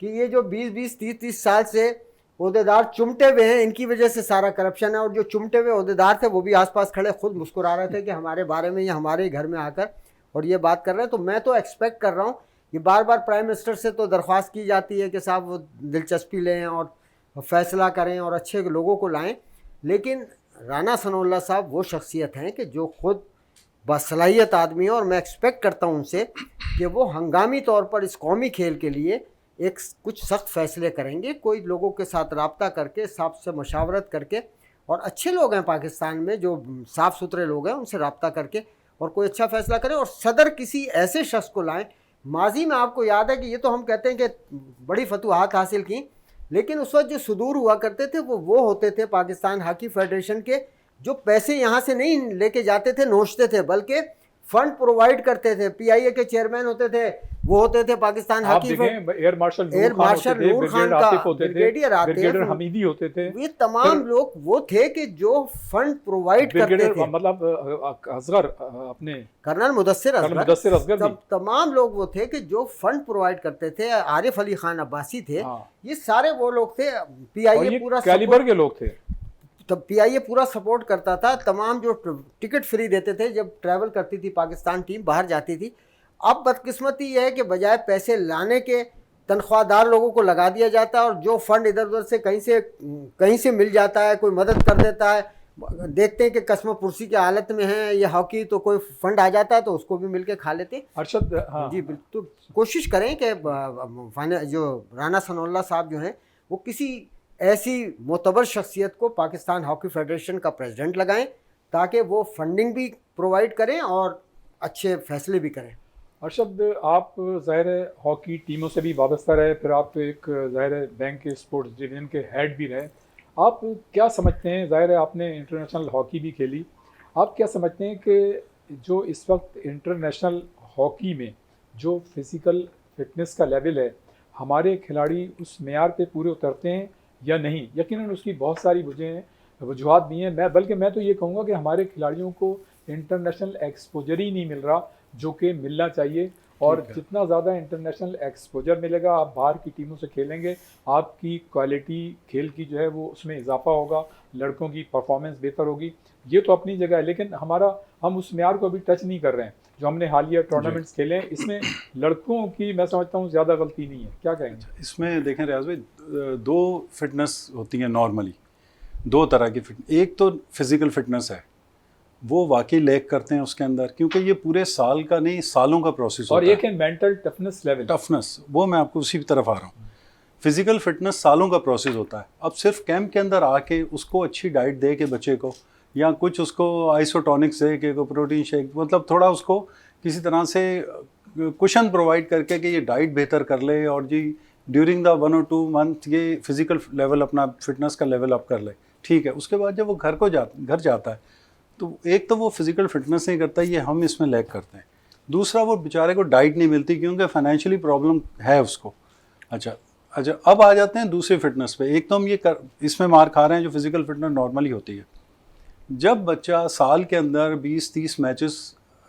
S2: कि ये जो 20-20, 30-30 साल से ओहदेदार चुमटे हुए हैं, इनकी वजह से सारा करप्शन है। और जो चुमटे हुए ओहदेदार थे वो भी आसपास खड़े खुद मुस्कुरा रहे थे कि हमारे बारे में, या हमारे घर में आकर और ये बात कर रहे हैं। तो मैं तो एक्सपेक्ट कर रहा हूँ, ये बार बार प्राइम मिनिस्टर से तो दरख्वास्त की जाती है कि साहब वो दिलचस्पी लें और फैसला करें और अच्छे लोगों को लाएं, लेकिन राना सनाउल्लाह साहब वो शख्सियत हैं कि जो खुद बासलाहियत आदमी है। और मैं एक्सपेक्ट करता हूँ उनसे कि वो हंगामी तौर पर इस कौमी खेल के लिए एक कुछ सख्त फ़ैसले करेंगे, कोई लोगों के साथ रब्ता करके, साफ से मशावरत करके, और अच्छे लोग हैं पाकिस्तान में जो साफ़ सुथरे लोग हैं, उनसे रब्ता करके और कोई अच्छा फ़ैसला करें। और सदर किसी ऐसे शख्स को लाएं। माजी में आपको याद है कि ये तो हम कहते हैं कि बड़ी फतूहात हासिल की, लेकिन उस वक्त जो सुदूर हुआ करते थे वो होते थे पाकिस्तान हॉकी फेडरेशन के, जो पैसे यहाँ से नहीं लेके जाते थे, नोचते थे, बल्कि फंड प्रोवाइड करते थे। पीआईए के चेयरमैन होते थे, वो होते थे पाकिस्तान
S1: आप
S2: हॉकी
S1: देखें एयर मार्शल
S2: एयर मार्शल नूर खान का,
S1: ब्रिगेडियर
S2: आतिफ,
S1: हमीदी होते थे।
S2: ये तमाम लोग वो थे कि जो फंड प्रोवाइड करते थे।
S1: मतलब असगर अपने
S2: कर्नल मुदस्सिर
S1: असगर
S2: तमाम लोग वो थे कि जो फंड प्रोवाइड करते थे। आरिफ अली खान अब्बासी थे। ये सारे वो लोग थे। पीआईए पूरा
S1: कैलिबर के लोग थे।
S2: तब पीआईए पूरा सपोर्ट करता था। तमाम जो टिकट फ्री देते थे जब ट्रैवल करती थी पाकिस्तान टीम, बाहर जाती थी। अब बदकिस्मती यह है कि बजाय पैसे लाने के तनख्वाहदार लोगों को लगा दिया जाता है, और जो फंड इधर उधर से कहीं से मिल जाता है, कोई मदद कर देता है। देखते हैं कि कस्म पुरसी की हालत में है ये हॉकी, तो कोई फंड आ जाता है तो उसको भी मिल के खा लेते।
S1: अरशद, हाँ
S2: जी बिल्कुल। तो कोशिश करें कि जो राना सनाउल्लाह साहब जो हैं वो किसी ऐसी मोतबर शख्सियत को पाकिस्तान हॉकी फेडरेशन का प्रेसिडेंट लगाएं, ताकि वो फंडिंग भी प्रोवाइड करें और अच्छे फैसले भी करें।
S1: अरशद, आप ज़ाहिर है हॉकी टीमों से भी वाबस्ता रहे, फिर आप एक ज़ाहिर है बैंक के स्पोर्ट्स डिवीज़न के हेड भी रहे। आप क्या समझते हैं, ज़ाहिर है आपने इंटरनेशनल हॉकी भी खेली, आप क्या समझते हैं कि जो इस वक्त इंटरनेशनल हॉकी में जो फिज़िकल फिटनेस का लेवल है, हमारे खिलाड़ी उस मेयार पे पूरे उतरते हैं या नहीं? यकीनन उसकी बहुत सारी वजूहात भी हैं। बल्कि मैं तो ये कहूँगा कि हमारे खिलाड़ियों को इंटरनेशनल एक्सपोजर ही नहीं मिल रहा जो कि मिलना चाहिए। और जितना ज़्यादा इंटरनेशनल एक्सपोजर मिलेगा, आप बाहर की टीमों से खेलेंगे, आपकी क्वालिटी खेल की जो है वो उसमें इजाफा होगा, लड़कों की परफॉर्मेंस बेहतर होगी। ये तो अपनी जगह है, लेकिन हम उस मेयार को अभी टच नहीं कर रहे हैं। जो हमने हालिया टूर्नामेंट्स खेले हैं, इसमें लड़कों की मैं समझता हूँ ज़्यादा गलती नहीं है। क्या कहेंगे?
S3: इसमें देखें रियाज भाई, दो फिटनेस होती हैं नॉर्मली, दो तरह की फिटनेस। एक तो फिज़िकल फिटनेस है, वो वाकई लैक करते हैं उसके अंदर, क्योंकि ये पूरे साल का नहीं, सालों का प्रोसेस होता है।
S1: और एक है मेंटल टफनेस लेवल।
S3: टफनेस, वो मैं आपको उसी तरफ आ रहा हूँ। फिज़िकल फिटनेस सालों का प्रोसेस होता है। अब सिर्फ कैंप के अंदर आके उसको अच्छी डाइट दे के बच्चे को, या कुछ उसको आइसोटॉनिक्स दे के, प्रोटीन शेक, मतलब थोड़ा उसको किसी तरह से कुशन प्रोवाइड करके कि ये डाइट बेहतर कर ले, और जी ड्यूरिंग द 1 और 2 मंथ ये फिज़िकल लेवल अपना फिटनेस का लेवल अप कर ले, ठीक है। उसके बाद जब वो घर जाता है, तो एक तो वो फिज़िकल फिटनेस नहीं करता, ये हम इसमें लैक करते हैं। दूसरा, वो बेचारे को डाइट नहीं मिलती क्योंकि फाइनेंशियली प्रॉब्लम है उसको। अच्छा, अब आ जाते हैं दूसरे फिटनेस पे। एक तो हम इसमें मार खा रहे हैं जो फिज़िकल फिटनेस नॉर्मली होती है। जब बच्चा साल के अंदर 20-30 मैचेस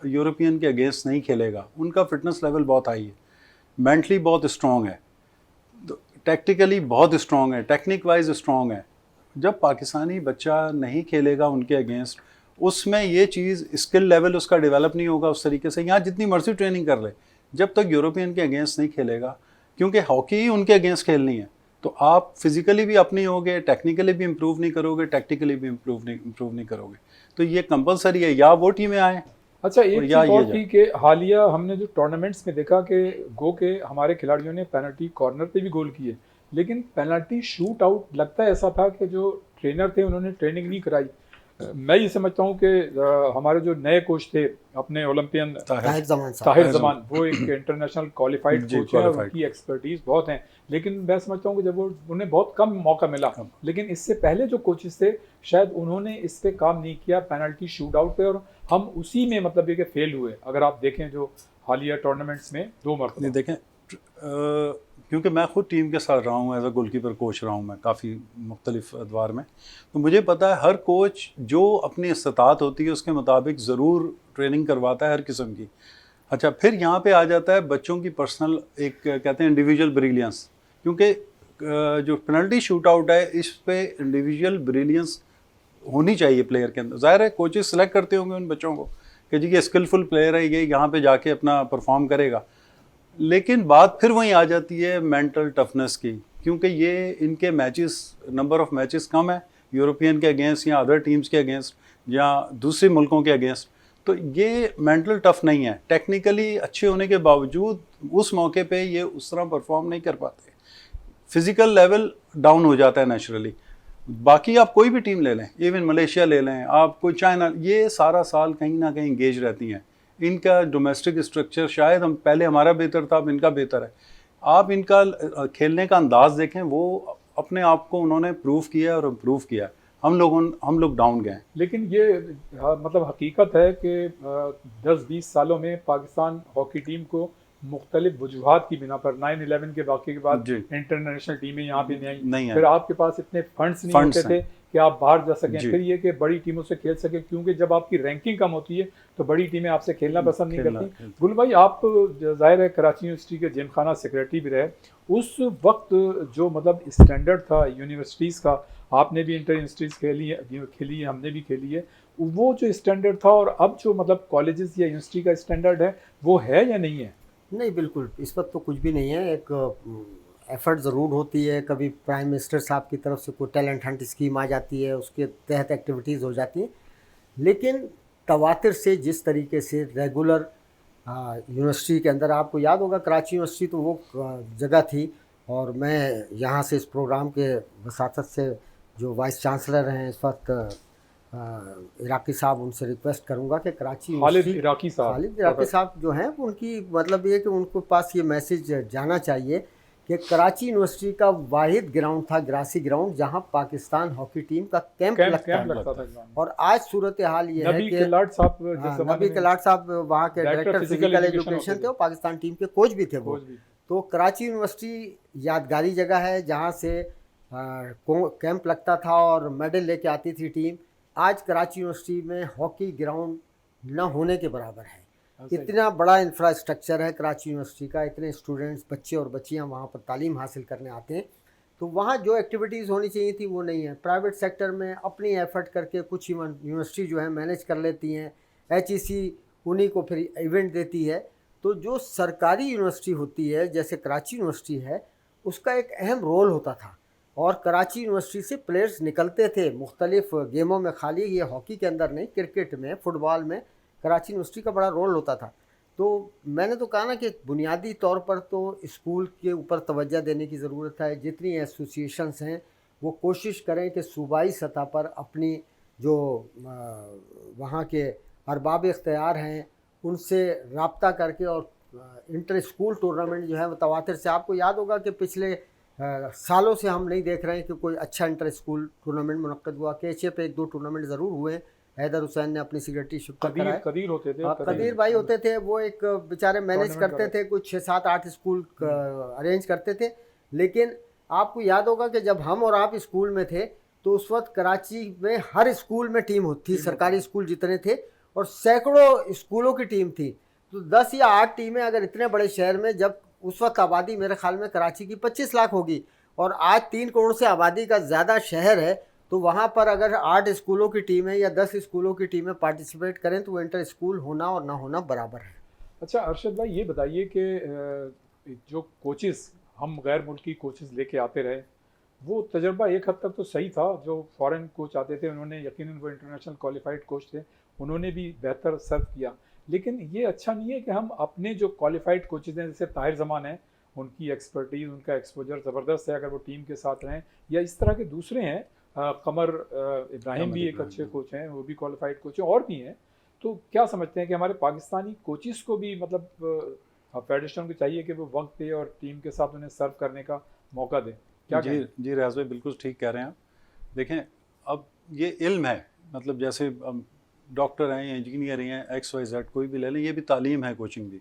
S3: यूरोपियन के अगेंस्ट नहीं खेलेगा, उनका फिटनेस लेवल बहुत हाई है, मेंटली बहुत स्ट्रॉन्ग है, टैक्टिकली बहुत स्ट्रॉन्ग है, टेक्निक वाइज स्ट्रॉन्ग है। जब पाकिस्तानी बच्चा नहीं खेलेगा उनके अगेंस्ट, उसमें ये चीज़ स्किल लेवल उसका डेवलप नहीं होगा उस तरीके से। यहाँ जितनी मर्जी ट्रेनिंग कर ले, जब तक यूरोपियन के अगेंस्ट नहीं खेलेगा, क्योंकि हॉकी ही उनके अगेंस्ट खेलनी है, तो आप फिजिकली भी अपनी होगे, टेक्निकली भी इम्प्रूव नहीं करोगे, टैक्टिकली भी इम्प्रूव नहीं करोगे। तो ये कंपलसरी है, या वो टीमें आए।
S1: अच्छा, एक चीज़ और थी कि हालिया हमने जो टूर्नामेंट्स में देखा कि गो के हमारे खिलाड़ियों ने पेनल्टी कॉर्नर पे भी गोल किए, लेकिन पेनल्टी शूट आउट लगता है ऐसा था कि जो ट्रेनर थे उन्होंने ट्रेनिंग नहीं कराई। मैं ये समझता हूँ कि हमारे जो नए कोच थे अपने ओलंपियन ताहिर जमान, वो एक इंटरनेशनल क्वालिफाइड कोच है, उनकी एक्सपर्टीज बहुत हैं, लेकिन मैं समझता हूँ कि जब उन्हें बहुत कम मौका मिला, लेकिन इससे पहले जो कोचेस थे शायद उन्होंने इस पे काम नहीं किया, पेनल्टी शूट आउट पे, और हम उसी में मतलब ये कि फेल हुए। अगर आप देखें जो हालिया टूर्नामेंट्स में 2 मरतबा
S3: देखें, क्योंकि मैं ख़ुद टीम के साथ रहा हूँ, एज अ गोलकीपर कोच रहा हूँ मैं काफ़ी मुख्तलिफ अदवार में, तो मुझे पता है हर कोच जो अपनी इस्तात होती है उसके मुताबिक ज़रूर ट्रेनिंग करवाता है हर किस्म की। अच्छा, फिर यहाँ पे आ जाता है बच्चों की पर्सनल, एक कहते हैं इंडिविजुअल ब्रिलियंस, क्योंकि जो पेनल्टी शूट आउट है इस पे इंडिविजुअल ब्रिलियंस होनी चाहिए प्लेयर के अंदर। ज़ाहिर है कोचेस सेलेक्ट करते होंगे उन बच्चों को कि जी ये स्किलफुल प्लेयर है, ये यहाँ पे जाके अपना परफॉर्म करेगा, लेकिन बात फिर वहीं आ जाती है मेंटल टफनेस की, क्योंकि ये इनके मैचेस, नंबर ऑफ़ मैचेस कम है यूरोपियन के अगेंस्ट या अदर टीम्स के अगेंस्ट या दूसरे मुल्कों के अगेंस्ट, तो ये मेंटल टफ नहीं है। टेक्निकली अच्छे होने के बावजूद उस मौके पे ये उस तरह परफॉर्म नहीं कर पाते, फिज़िकल लेवल डाउन हो जाता है नेचुरली। बाकी आप कोई भी टीम ले लें, इवन मलेशिया ले लें, आप कोई चाइना, ये सारा साल कहीं ना कहीं इंगेज रहती हैं। इनका डोमेस्टिक स्ट्रक्चर शायद हम पहले हमारा बेहतर था, अब इनका बेहतर है। आप इनका खेलने का अंदाज़ देखें, वो अपने आप को उन्होंने प्रूव किया और इम्प्रूव किया। हम लोग डाउन गए।
S1: लेकिन ये मतलब हकीकत है कि 10-20 सालों में पाकिस्तान हॉकी टीम को मुख्तलिफ वजूहात की बिना पर 9/11 के वाक़े के बाद
S3: जी
S1: इंटरनेशनल टीमें यहाँ पे नहीं
S3: नहीं
S1: आई,
S3: है,
S1: फिर आपके पास इतने फंड्स नहीं
S3: फंड्स
S1: होते
S3: हैं
S1: थे कि आप बाहर जा सकें,
S3: जी,
S1: फिर ये कि बड़ी टीमों से खेल सकें, क्योंकि जब आपकी रैंकिंग कम होती है तो बड़ी टीमें आपसे खेलना पसंद नहीं
S3: खेलना
S1: करती। गुल भाई, आप ज़ाहिर है कराची यूनिवर्सिटी के जिमखाना सेक्रेटरी भी रहे, उस वक्त जो मतलब स्टैंडर्ड था यूनिवर्सिटीज़ का, आपने भी इंटर यूनिवर्सिटीज़ खेली है, हमने भी खेली है, वो जो स्टैंडर्ड था और अब जो मतलब कॉलेजेस या यूनिवर्सिटी का स्टैंडर्ड है, वो है या नहीं है?
S2: नहीं, बिल्कुल इस वक्त तो कुछ भी नहीं है। एक एफ़र्ट ज़रूर होती है, कभी प्राइम मिनिस्टर साहब की तरफ से कोई टैलेंट हंट स्कीम आ जाती है, उसके तहत एक्टिविटीज़ हो जाती हैं, लेकिन तवातिर से जिस तरीके से रेगुलर यूनिवर्सिटी के अंदर, आपको याद होगा कराची यूनिवर्सिटी तो वो जगह थी, और मैं यहाँ से इस प्रोग्राम के वसातत से जो वाइस चांसलर हैं इस वक्त इराकी साहब, उनसे रिक्वेस्ट करूँगा कि कराची
S1: खालिद
S2: यूनिवर्सिटी,
S1: इराकी साहब,
S2: खालिद इराकी साहब जो हैं, उनकी मतलब ये कि उनको पास ये मैसेज जाना चाहिए कि कराची यूनिवर्सिटी का वाहिद ग्राउंड था, ग्रासी ग्राउंड, जहां पाकिस्तान हॉकी टीम का कैंप लगता है।
S1: लगता था ग्राउंड में।
S2: और आज सूरत हाल ये है
S1: नबी
S2: कि
S1: किलाट साहब जिस
S2: हाँ,
S1: ज़माने
S2: नबी
S1: में
S2: कलाट साहब वहाँ के
S1: director
S2: director
S1: physical
S2: physical
S1: education
S2: education
S1: होते
S2: थे, और पाकिस्तान टीम के कोच भी थे वो।
S1: कोच भी।
S2: तो कराची यूनिवर्सिटी यादगारी जगह है जहाँ से कैंप लगता था और मेडल लेके आती थी टीम। आज कराची यूनिवर्सिटी में हॉकी ग्राउंड न होने के बराबर है। इतना बड़ा इंफ्रास्ट्रक्चर है कराची यूनिवर्सिटी का, इतने स्टूडेंट्स, बच्चे और बच्चियां वहाँ पर तालीम हासिल करने आते हैं, तो वहाँ जो एक्टिविटीज़ होनी चाहिए थी वो नहीं है। प्राइवेट सेक्टर में अपनी एफर्ट करके कुछ यूनिवर्सिटी जो है मैनेज कर लेती हैं, HEC उन्हीं को फिर इवेंट देती है। तो जो सरकारी यूनिवर्सिटी होती है जैसे कराची यूनिवर्सिटी है, उसका एक अहम रोल होता था, और कराची यूनिवर्सिटी से प्लेयर्स निकलते थे मुख्तलिफ गेमों में, खाली ये हॉकी के अंदर नहीं, क्रिकेट में, फुटबॉल में कराची यूनिवर्सिटी का बड़ा रोल होता था। तो मैंने तो कहा ना कि बुनियादी तौर पर तो स्कूल के ऊपर तवज्जो देने की ज़रूरत है। जितनी एसोसिएशंस हैं वो कोशिश करें कि सूबाई सतह पर अपनी जो वहाँ के अरबाब इख्तियार हैं उनसे रब्ता करके, और इंटर स्कूल टूर्नामेंट जो है मुतवातिर से, आपको याद होगा कि पिछले सालों से हम नहीं देख रहे हैं कि कोई अच्छा इंटर स्कूल टूर्नामेंट मुनक्कद हुआ। केचे पे 1-2 टूर्नामेंट ज़रूर हुए, हैदर हुसैन ने अपनी सेक्रेटरीशिप का कराया।
S1: कदीर होते थे,
S2: कदीर भाई होते थे, वो एक बेचारे मैनेज करते थे, कुछ 6-7-8 स्कूल अरेंज करते थे। लेकिन आपको याद होगा कि जब हम और आप स्कूल में थे तो उस वक्त कराची में हर स्कूल में टीम होती थी, सरकारी स्कूल जितने थे, और सैकड़ों स्कूलों की टीम थी। तो 10 या 8 टीमें अगर इतने बड़े शहर में, जब उस वक्त आबादी मेरे ख्याल में कराची की 25 लाख होगी, और आज 3 करोड़ से आबादी का ज़्यादा शहर है, तो वहाँ पर अगर 8 स्कूलों की टीमें या 10 स्कूलों की टीमें पार्टिसिपेट करें तो वो इंटर स्कूल होना और ना होना बराबर है।
S1: अच्छा अरशद भाई, ये बताइए कि जो कोचेस हम गैर मुल्की कोचेस लेके आते रहे, वो तजर्बा एक हद तक तो सही था। जो फॉरेन कोच आते थे उन्होंने यकीनन, वो इंटरनेशनल क्वालिफाइड कोच थे, उन्होंने भी बेहतर सर्व किया। लेकिन ये अच्छा नहीं है कि हम अपने जो क्वालिफाइड कोचेज हैं, जैसे ताहिर जमान है, उनकी एक्सपर्टीज़, उनका एक्सपोजर ज़बरदस्त है, अगर वो टीम के साथ रहें, या इस तरह के दूसरे हैं, कमर इब्राहिम भी एक अच्छे कोच हैं, वो भी क्वालिफाइड कोच हैं, और भी हैं। तो क्या समझते हैं कि हमारे पाकिस्तानी कोचिज़ को भी मतलब फेडरेशन को चाहिए कि वो वक्त दे और टीम के साथ उन्हें सर्व करने का मौका दे? क्या
S3: जी जी रियाज भाई, बिल्कुल ठीक कह रहे हैं आप। देखें, अब ये इल्म है, मतलब जैसे डॉक्टर हैं या इंजीनियर हैं, XYZ कोई भी ले लें, ये भी तालीम है, कोचिंग भी।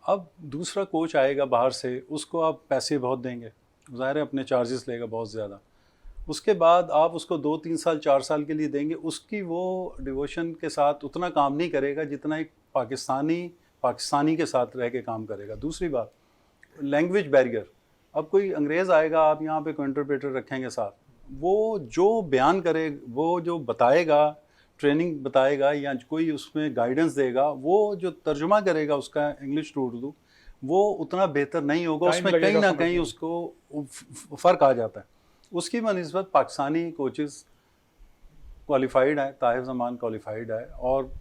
S3: अब दूसरा कोच आएगा बाहर से, उसको आप पैसे बहुत देंगे, ज़ाहिर है अपने चार्जेस लेगा बहुत ज़्यादा। उसके बाद आप उसको 2-3 साल 4 साल के लिए देंगे, उसकी वो डिवोशन के साथ उतना काम नहीं करेगा जितना एक पाकिस्तानी के साथ रह के काम करेगा। दूसरी बात, लैंग्वेज बैरियर। अब कोई अंग्रेज़ आएगा, आप यहाँ पे कोई इंटरप्रेटर रखेंगे साथ, वो जो बयान करे, वो जो बताएगा, ट्रेनिंग बताएगा या कोई उसमें गाइडेंस देगा, वो जो तर्जुमा करेगा उसका इंग्लिश टू उर्दू, वो उतना बेहतर नहीं होगा, उसमें कहीं ना कहीं उसको फ़र्क आ जाता है। उसकी बनिस्बत पाकिस्तानी कोचेस क्वालिफाइड है, ताहिर जमान क्वालिफाइड है, और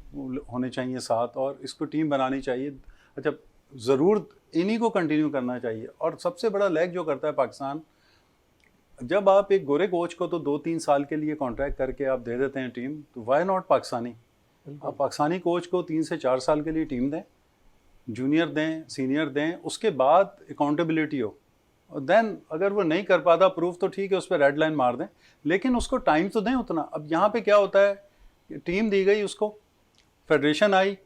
S3: होने चाहिए साथ, और इसको टीम बनानी चाहिए। अच्छा, ज़रूर इन्हीं को कंटिन्यू करना चाहिए। और सबसे बड़ा लैग जो करता है पाकिस्तान, जब आप एक गोरे कोच को तो 2-3 साल के लिए कॉन्ट्रैक्ट करके आप दे देते हैं टीम, तो वाई नॉट पाकिस्तानी? आप पाकिस्तानी कोच को 3 से 4 साल के लिए टीम दें, जूनियर दें, सीनियर दें, उसके बाद अकाउंटेबिलिटी हो और देन अगर वो नहीं कर पाता प्रूफ तो ठीक है, उस पर रेड लाइन मार दें, लेकिन उसको टाइम तो दें उतना। अब यहाँ पे क्या होता है कि टीम दी गई उसको, फेडरेशन आई,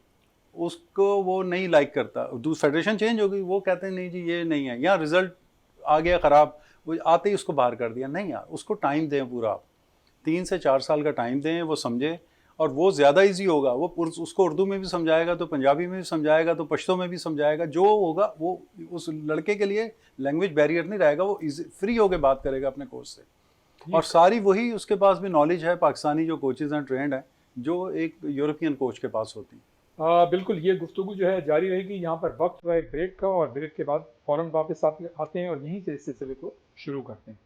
S3: उसको वो नहीं लाइक करता, फेडरेशन चेंज हो गई, वो कहते हैं नहीं जी ये नहीं है, यहाँ रिजल्ट आ गया ख़राब, वो आते ही उसको बाहर कर दिया। नहीं यार, उसको टाइम दें पूरा, आप 3 से 4 साल का टाइम दें, वो समझे, और वो ज़्यादा इजी होगा। वो उसको उर्दू में भी समझाएगा तो पंजाबी में भी समझाएगा तो पश्तो में भी समझाएगा, जो होगा वो उस लड़के के लिए लैंग्वेज बैरियर नहीं रहेगा, वो इजी फ्री होकर बात करेगा अपने कोच से। और सारी वही उसके पास भी नॉलेज है, पाकिस्तानी जो कोचेज़ हैं ट्रेंड हैं, जो एक यूरोपियन कोच के पास होती है।
S1: बिल्कुल, ये गुफ्तगू जो है जारी रहेगी। यहाँ पर वक्त हुआ एक ब्रेक का, और ब्रेक के बाद फ़ौरन वापस आते हैं और यहीं से इस सिलसिले को शुरू करते हैं।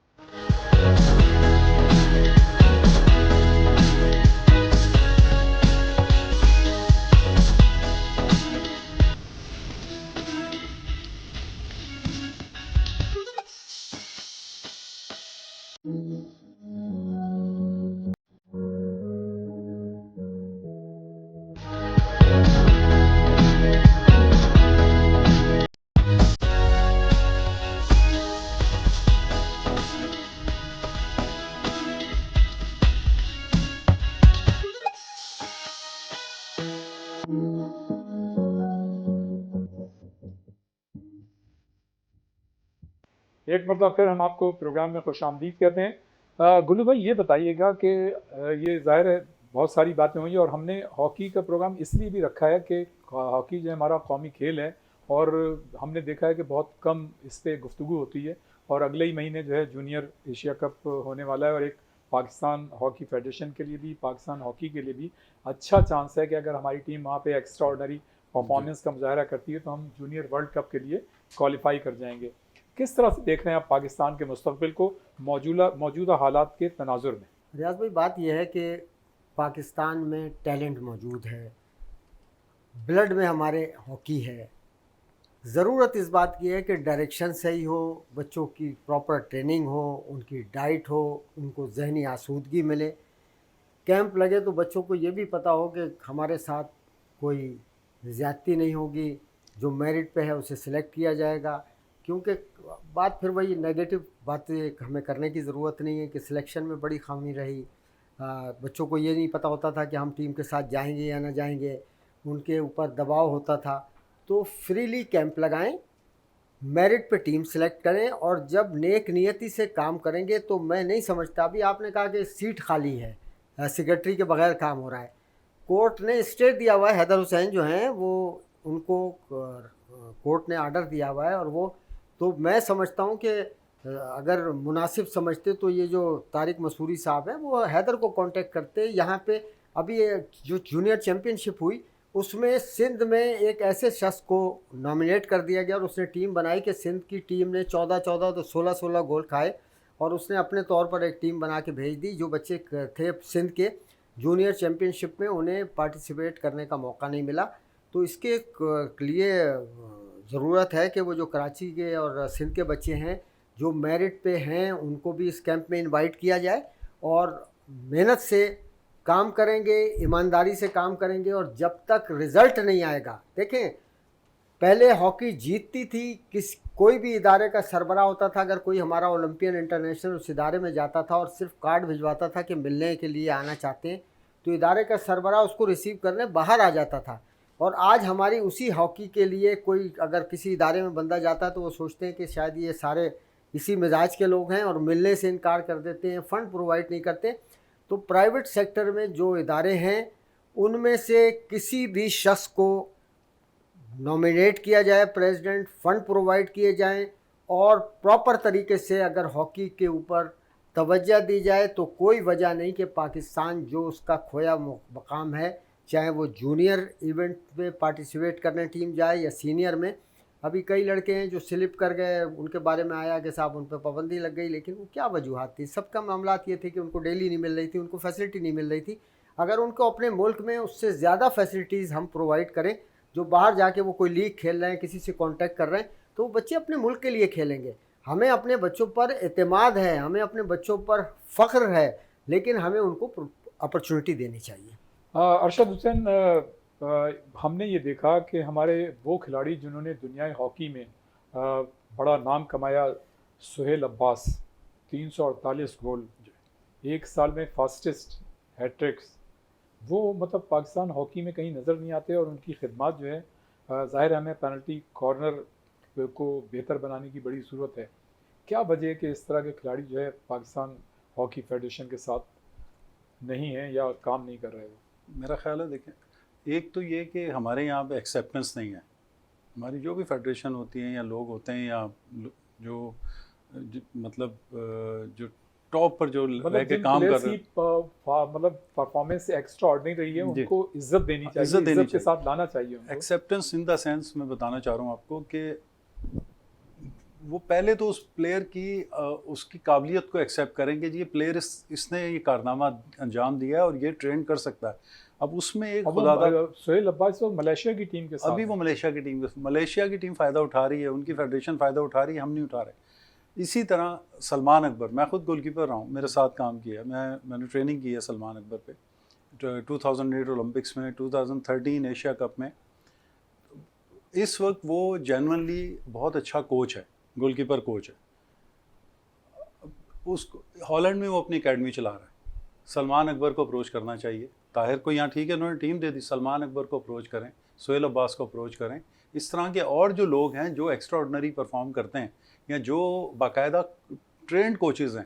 S1: एक मरतबा फिर हम आपको प्रोग्राम में खुशामदीद कहते हैं। गुल्लू भाई, ये बताइएगा कि ये ज़ाहिर है बहुत सारी बातें हुई, और हमने हॉकी का प्रोग्राम इसलिए भी रखा है कि हॉकी जो हमारा कौमी खेल है, और हमने देखा है कि बहुत कम इस पर गुफ्तगू होती है, और अगले ही महीने जो है जूनियर एशिया कप होने वाला है, और एक पाकिस्तान हॉकी फेडरेशन के लिए भी, पाकिस्तान हॉकी के लिए भी अच्छा चांस है कि अगर हमारी टीम वहाँ पे एक्स्ट्रा ऑर्डनरी परफॉर्मेंस का मुजाहरा करती है तो हम जूनियर वर्ल्ड कप के लिए क्वालिफाई कर जाएंगे। किस तरह से देख रहे हैं आप पाकिस्तान के मुस्तकबिल को मौजूदा हालात के तनाजुर में?
S2: रियाज भाई, बात यह है कि पाकिस्तान में टैलेंट मौजूद है, ब्लड में हमारे हॉकी है। ज़रूरत इस बात की है कि डायरेक्शन सही हो, बच्चों की प्रॉपर ट्रेनिंग हो, उनकी डाइट हो, उनको जहनी आसूदगी मिले, कैंप लगे तो बच्चों को ये भी पता हो कि हमारे साथ कोई ज़्यादती नहीं होगी, जो मेरिट पे है उसे सिलेक्ट किया जाएगा। क्योंकि बात फिर वही नेगेटिव बातें हमें करने की ज़रूरत नहीं है कि सिलेक्शन में बड़ी खामी रही, बच्चों को ये नहीं पता होता था कि हम टीम के साथ जाएंगे या ना जाएंगे, उनके ऊपर दबाव होता था। तो फ्रीली कैंप लगाएं, मेरिट पे टीम सेलेक्ट करें, और जब नेक नियति से काम करेंगे तो मैं नहीं समझता। अभी आपने कहा कि सीट खाली है, सेक्रेटरी के बगैर काम हो रहा है, कोर्ट ने स्टे दिया हुआ है, हैदर हुसैन जो हैं वो, उनको कोर्ट ने आर्डर दिया हुआ है, और वो तो मैं समझता हूँ कि अगर मुनासिब समझते तो ये जो तारिक मसूरी साहब हैं वो हैदर को कांटेक्ट करते। यहाँ पे अभी जो जूनियर चैम्पियनशिप हुई उसमें सिंध में एक ऐसे शख्स को नॉमिनेट कर दिया गया, और उसने टीम बनाई कि सिंध की टीम ने 14-14 तो 16-16 गोल खाए, और उसने अपने तौर पर एक टीम बना के भेज दी। जो बच्चे थे सिंध के जूनियर चैम्पियनशिप में, उन्हें पार्टिसिपेट करने का मौका नहीं मिला। तो इसके लिए ज़रूरत है कि वो जो कराची के और सिंध के बच्चे हैं जो मेरिट पे हैं, उनको भी इस कैंप में इनवाइट किया जाए, और मेहनत से काम करेंगे, ईमानदारी से काम करेंगे, और जब तक रिज़ल्ट नहीं आएगा। देखें, पहले हॉकी जीतती थी, कोई भी इदारे का सरबराह होता था, अगर कोई हमारा ओलंपियन इंटरनेशनल उस इदारे में जाता था और सिर्फ कार्ड भिजवाता था कि मिलने के लिए आना चाहते हैं, तो इदारे का सरबराह उसको रिसीव करने बाहर आ जाता था। और आज हमारी उसी हॉकी के लिए कोई अगर किसी इदारे में बंदा जाता है तो वो सोचते हैं कि शायद ये सारे इसी मिजाज के लोग हैं, और मिलने से इनकार कर देते हैं, फ़ंड प्रोवाइड नहीं करते। तो प्राइवेट सेक्टर में जो इदारे हैं उनमें से किसी भी शख्स को नॉमिनेट किया जाए, प्रेसिडेंट, फ़ंड प्रोवाइड किए जाएं, और प्रॉपर तरीके से अगर हॉकी के ऊपर तवज्जो दी जाए तो कोई वजह नहीं कि पाकिस्तान जो उसका खोया मकाम है, चाहे वो जूनियर इवेंट में पार्टिसिपेट करने टीम जाए या सीनियर में। अभी कई लड़के हैं जो स्लिप कर गए, उनके बारे में आया कि साहब उन पर पाबंदी लग गई, लेकिन वो क्या वजूहत थी? सबका मामला ये थे कि उनको डेली नहीं मिल रही थी, उनको फैसिलिटी नहीं मिल रही थी। अगर उनको अपने मुल्क में उससे ज़्यादा फैसिलिटीज़ हम प्रोवाइड करें, जो बाहर जाके वो कोई लीग खेल रहे हैं, किसी से कांटेक्ट कर रहे हैं, तो वो बच्चे अपने मुल्क के लिए खेलेंगे। हमें अपने बच्चों पर एतमाद है, हमें अपने बच्चों पर फ़ख्र है, लेकिन हमें उनको अपॉर्चुनिटी देनी चाहिए।
S1: अरशद हुसैन, हमने ये देखा कि हमारे वो खिलाड़ी जिन्होंने दुनियाई हॉकी में बड़ा नाम कमाया, सुहेल अब्बास 348 गोल, एक साल में फास्टेस्ट हैट्रिक्स, वो मतलब पाकिस्तान हॉकी में कहीं नज़र नहीं आते और उनकी खिदमत जो है ज़ाहिर है हमें पेनल्टी कॉर्नर को बेहतर बनाने की बड़ी ज़रूरत है। क्या वजह है कि इस तरह के खिलाड़ी जो है पाकिस्तान हॉकी फेडरेशन के साथ नहीं है या काम नहीं कर रहे हो?
S3: मेरा ख्याल है, देखें, एक तो ये कि हमारे यहाँ पे एक्सेप्टेंस नहीं है। हमारी जो भी फेडरेशन होती है या लोग होते हैं या मतलब जो टॉप पर जो रह के काम कर रहे हैं,
S1: मतलब परफॉर्मेंस एक्स्ट्रा ऑर्डिनरी रही है, उनको इज्जत देनी चाहिए,
S3: इज्जत देनी
S1: के साथ लाना चाहिए उनको।
S3: एक्सेप्टेंस इन द सेंस मैं बताना चाह रहा हूँ आपको कि वो पहले तो उस प्लेयर की उसकी काबिलियत को एक्सेप्ट करेंगे, जी ये प्लेयर इसने ये कारनामा अंजाम दिया है और ये ट्रेन कर सकता है। अब उसमें एक
S1: सुहेल अब्बास तो मलेशिया की टीम के साथ,
S3: अभी वो मलेशिया की टीम फ़ायदा उठा रही है, उनकी फेडरेशन फ़ायदा उठा रही है, हम नहीं उठा रहे। इसी तरह सलमान अकबर, मैं ख़ुद गोलकीपर रहा हूँ, मेरे साथ काम किया, मैंने ट्रेनिंग की है सलमान अकबर पे 2008 ओलंपिक्स में, 2013 एशिया कप में। इस वक्त वो जेन्युइनली बहुत अच्छा कोच है, गोलकीपर कोच है। उसको हॉलैंड में वो अपनी एकेडमी चला रहा है। सलमान अकबर को अप्रोच करना चाहिए। ताहिर को यहाँ ठीक है, उन्होंने टीम दे दी, सलमान अकबर को अप्रोच करें, सुहेल अब्बास को अप्रोच करें। इस तरह के और जो लोग हैं जो एक्स्ट्रा ऑर्डिनरी परफॉर्म करते हैं या जो बाकायदा ट्रेंड कोचेज़ हैं,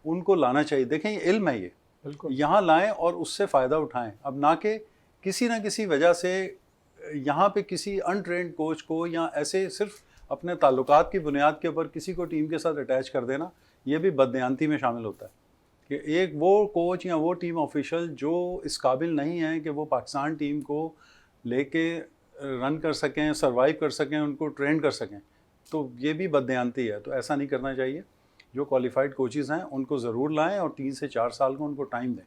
S3: उनको लाना चाहिए। देखें, ये इल्म है, ये यहाँ लाएं और उससे फ़ायदा उठाएं। अब ना कि किसी ना किसी वजह से यहाँ पे किसी अनट्रेंड कोच को या ऐसे सिर्फ अपने ताल्लुकात की बुनियाद के ऊपर किसी को टीम के साथ अटैच कर देना, ये भी बददियानती में शामिल होता है कि एक वो कोच या वो टीम ऑफिशियल जो इस काबिल नहीं है कि वो पाकिस्तान टीम को लेके रन कर सकें, सरवाइव कर सकें, उनको ट्रेन कर सकें, तो ये भी बददियानती है। तो ऐसा नहीं करना चाहिए। जो क्वालिफाइड कोचेज़ हैं उनको ज़रूर लाएं और 3 से 4 साल को उनको टाइम दें।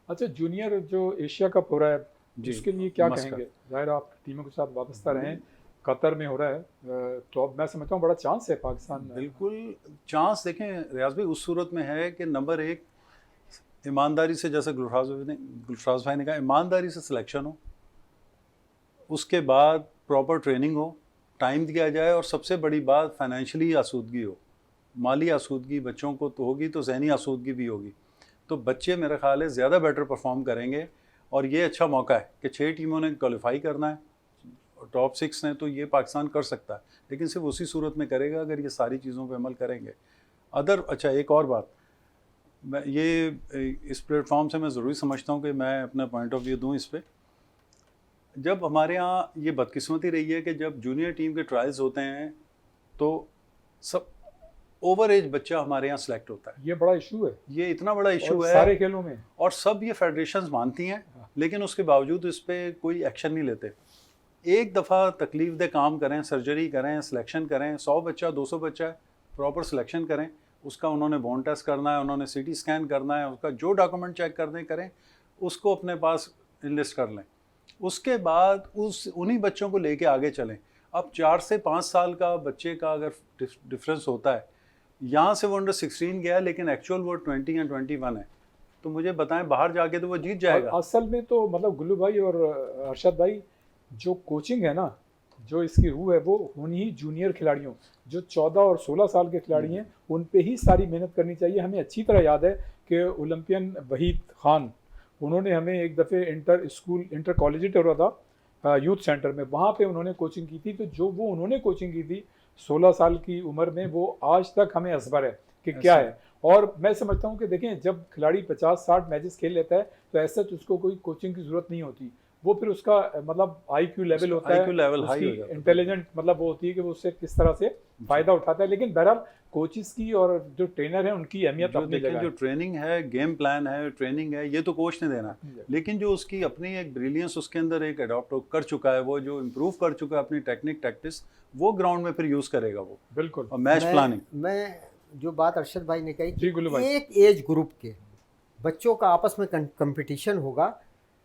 S1: अच्छा, जूनियर जो एशिया कप हो रहा है उसके लिए क्या कहेंगे? ज़ाहिर आप टीमों के साथ वाबस्ता रहें, कतर में हो रहा है, तो अब मैं समझता हूँ बड़ा चांस है पाकिस्तान।
S3: बिल्कुल चांस। देखें रियाज भाई, उस सूरत में है कि नंबर 1 ईमानदारी से, जैसे गुलफराज भाई ने कहा, ईमानदारी से सिलेक्शन हो, उसके बाद प्रॉपर ट्रेनिंग हो, टाइम दिया जाए, और सबसे बड़ी बात फाइनेंशियली आसूदगी हो। माली आसूदगी बच्चों को तो होगी, तो जहनी आसूदगी भी होगी। तो बच्चे मेरा ख्याल है ज़्यादा बेटर परफॉर्म करेंगे। और ये अच्छा मौका है कि 6 टीमों ने क्वालिफाई करना है, टॉप 6 ने, तो ये पाकिस्तान कर सकता है, लेकिन सिर्फ उसी सूरत में करेगा अगर ये सारी चीज़ों पे अमल करेंगे। अच्छा, एक और बात, मैं ये इस प्लेटफॉर्म से मैं ज़रूरी समझता हूँ कि मैं अपना पॉइंट ऑफ व्यू दूँ इस पर। जब हमारे यहाँ ये बदकिस्मती रही है कि जब जूनियर टीम के ट्रायल्स होते हैं तो सब ओवर एज बच्चा हमारे यहाँ सेलेक्ट होता है।
S1: ये बड़ा इशू है,
S3: ये इतना बड़ा इशू है
S1: सारे खेलों में,
S3: और सब ये फेडरेशंस मानती हैं, लेकिन उसके बावजूद इस पर कोई एक्शन नहीं लेते। एक दफ़ा तकलीफ दे काम करें, सर्जरी करें, सिलेक्शन करें, 100 बच्चा 200 बच्चा प्रॉपर सिलेक्शन करें, उसका उन्होंने बोन टेस्ट करना है, उन्होंने CT स्कैन करना है, उसका जो डॉक्यूमेंट चेक करने करें, उसको अपने पास इनलिस्ट कर लें। उसके बाद उन्हीं बच्चों को लेके आगे चलें। अब 4 से 5 साल का बच्चे का अगर डिफरेंस होता है, यहाँ से वो अंडर 16 गया लेकिन एक्चुअल वो 20 या 21 है, तो मुझे बताएं बाहर जाके तो वो जीत जाएगा।
S1: असल में तो मतलब गुल्लू भाई और अरशद भाई, जो कोचिंग है ना, जो इसकी रूह है, वो उन्हीं जूनियर खिलाड़ियों जो 14 और 16 साल के खिलाड़ी हैं, उन पे ही सारी मेहनत करनी चाहिए। हमें अच्छी तरह याद है कि ओलंपियन वहीद खान, उन्होंने हमें एक दफ़े इंटर कॉलेजिएट हो रहा था यूथ सेंटर में, वहाँ पे उन्होंने कोचिंग की थी। तो जो वो उन्होंने कोचिंग की थी 16 साल की उम्र में, वो आज तक हमें असबर है कि क्या है। और मैं समझता हूँ कि देखें, जब खिलाड़ी 50-60 मैचेस खेल लेता है तो ऐसा उसको कोई कोचिंग की ज़रूरत नहीं होती। वो फिर उसका मतलब IQ लेवल होता है, उसकी इंटेलिजेंट मतलब वो होती है कि वो उससे किस तरह से फ़ायदा उठाता है। लेकिन बहरहाल कोचिस की और जो ट्रेनर है उनकी अहमियत अपनी जगह है।
S3: जो ट्रेनिंग है, गेम प्लान है, ट्रेनिंग है, ये तो कोच ने देना, लेकिन जो उसकी अपनी एक ब्रिलियंस उसके अंदर एक अडॉप्ट कर चुका है, वो जो इम्प्रूव कर चुका है अपनी टेक्निक टैक्टिस, वो ग्राउंड में फिर यूज़ करेगा वो।
S1: बिल्कुल।
S3: और मैच प्लानिंग,
S2: मैं जो बात अरशद भाई ने कही,
S1: एक
S2: एज ग्रुप के बच्चों का आपस में कंपटीशन होगा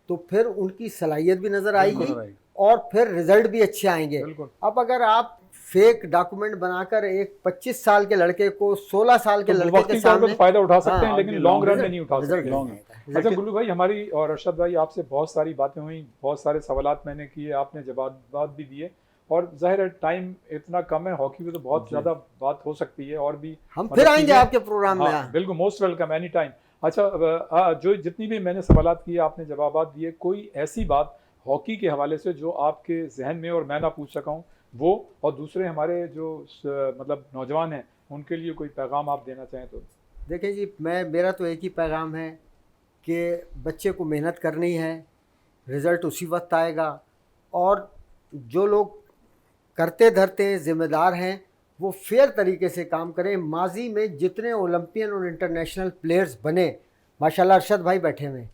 S2: तो फिर उनकी सलाहियत भी नज़र आएगी और फिर रिजल्ट भी अच्छे आएंगे। अब अगर आप फेक डॉक्यूमेंट बनाकर एक 25 साल के लड़के को 16 साल के लड़के के सामने
S1: फायदा उठा सकते हैं, लेकिन लॉन्ग रन में नहीं उठा सकते। अच्छा गुल्लू भाई, हमारी और अरशद भाई आपसे बहुत सारी बातें हुई, बहुत सारे सवालात मैंने किए, आपने जवाब भी दिए, और जाहिर है टाइम इतना कम है, हॉकी में तो बहुत ज़्यादा बात हो सकती है और भी
S2: हम
S1: मतलब
S2: फिर आएंगे
S1: चीज़ें-
S2: आपके प्रोग्राम में।
S1: हाँ बिल्कुल, मोस्ट वेलकम एनी टाइम। अच्छा जो जितनी भी मैंने सवालात किए आपने जवाबात दिए, कोई ऐसी बात हॉकी के हवाले से जो आपके जहन में और मैं ना पूछ सका हूँ वो, और दूसरे हमारे जो मतलब नौजवान हैं उनके लिए कोई पैगाम आप देना चाहें तो?
S2: देखिए जी, मेरा तो एक ही पैगाम है कि बच्चे को मेहनत करनी है, रिज़ल्ट उसी वक्त आएगा। और जो लोग करते धरते ज़िम्मेदार हैं वो फेयर तरीके से काम करें। माजी में जितने ओलंपियन और इंटरनेशनल प्लेयर्स बने, माशाल्लाह अरशद भाई बैठे हुए हैं,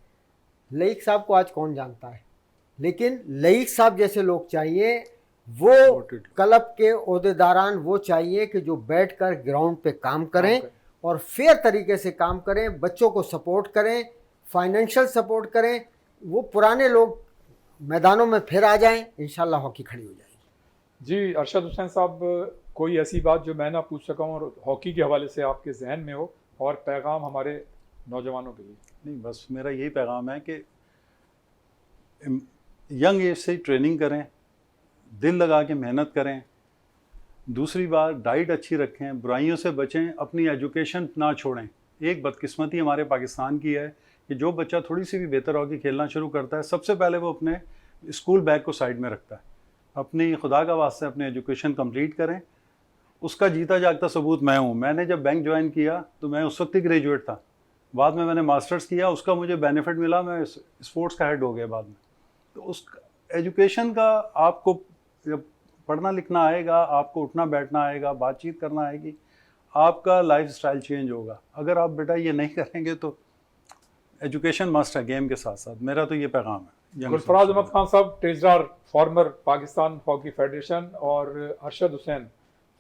S2: लईक साहब को आज कौन जानता है, लेकिन लईक साहब जैसे लोग चाहिए, वो
S3: Voted.
S2: क्लब के ओहदेदारान वो चाहिए कि जो बैठकर ग्राउंड पे काम करें और फेयर तरीके से काम करें, बच्चों को सपोर्ट करें, फाइनेंशियल सपोर्ट करें। वो पुराने लोग मैदानों में फिर आ जाएं, इंशाल्लाह हॉकी खड़ी हो जाएगी।
S1: जी अरशद हुसैन साहब, कोई ऐसी बात जो मैं ना पूछ सका हूँ और हॉकी के हवाले से आपके जहन में हो, और पैगाम हमारे नौजवानों के लिए?
S3: नहीं, बस मेरा यही पैगाम है कि यंग एज से ट्रेनिंग करें, दिल लगा के मेहनत करें। दूसरी बात, डाइट अच्छी रखें, बुराइयों से बचें, अपनी एजुकेशन ना छोड़ें। एक बदकिस्मती हमारे पाकिस्तान की है कि जो बच्चा थोड़ी सी भी बेहतर हॉकी खेलना शुरू करता है, सबसे पहले वो अपने स्कूल बैग को साइड में रखता है। अपनी खुदा का वास्ते अपने एजुकेशन कंप्लीट करें। उसका जीता जागता सबूत मैं हूँ। मैंने जब बैंक ज्वाइन किया तो मैं उस वक्त ही ग्रेजुएट था, बाद में मैंने मास्टर्स किया, उसका मुझे बेनिफिट मिला, मैं स्पोर्ट्स का हेड हो गया बाद में। तो उस एजुकेशन का, आपको जब पढ़ना लिखना आएगा, आपको उठना बैठना आएगा, बातचीत करना आएगी, आपका लाइफ स्टाइल चेंज होगा। अगर आप बेटा ये नहीं करेंगे तो एजुकेशन मस्ट है गेम के साथ साथ। मेरा तो ये पैगाम है।
S1: Gulfaraz Ahmed Khan sahab, treasurer former Pakistan hockey federation, और Arshad Hussain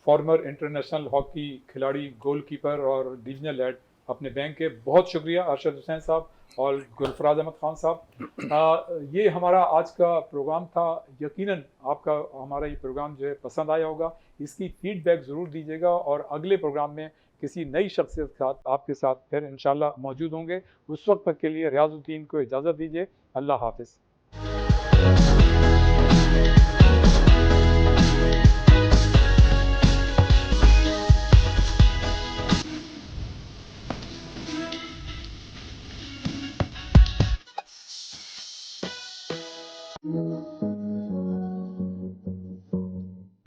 S1: former international hockey खिलाड़ी, गोलकीपर और डिवीजनल हेड अपने बैंक के, बहुत शुक्रिया अरशद हुसैन साहब और गुलफराज अहमद खान साहब। ये हमारा आज का प्रोग्राम था। यकीनन आपका हमारा ये प्रोग्राम जो है पसंद आया होगा। इसकी फीडबैक ज़रूर दीजिएगा और अगले प्रोग्राम में किसी नई शख्सियत के साथ आपके साथ फिर इंशाल्लाह मौजूद होंगे। उस वक्त तक के लिए रियाजुद्दीन को इजाज़त दीजिए। अल्लाह हाफिज़।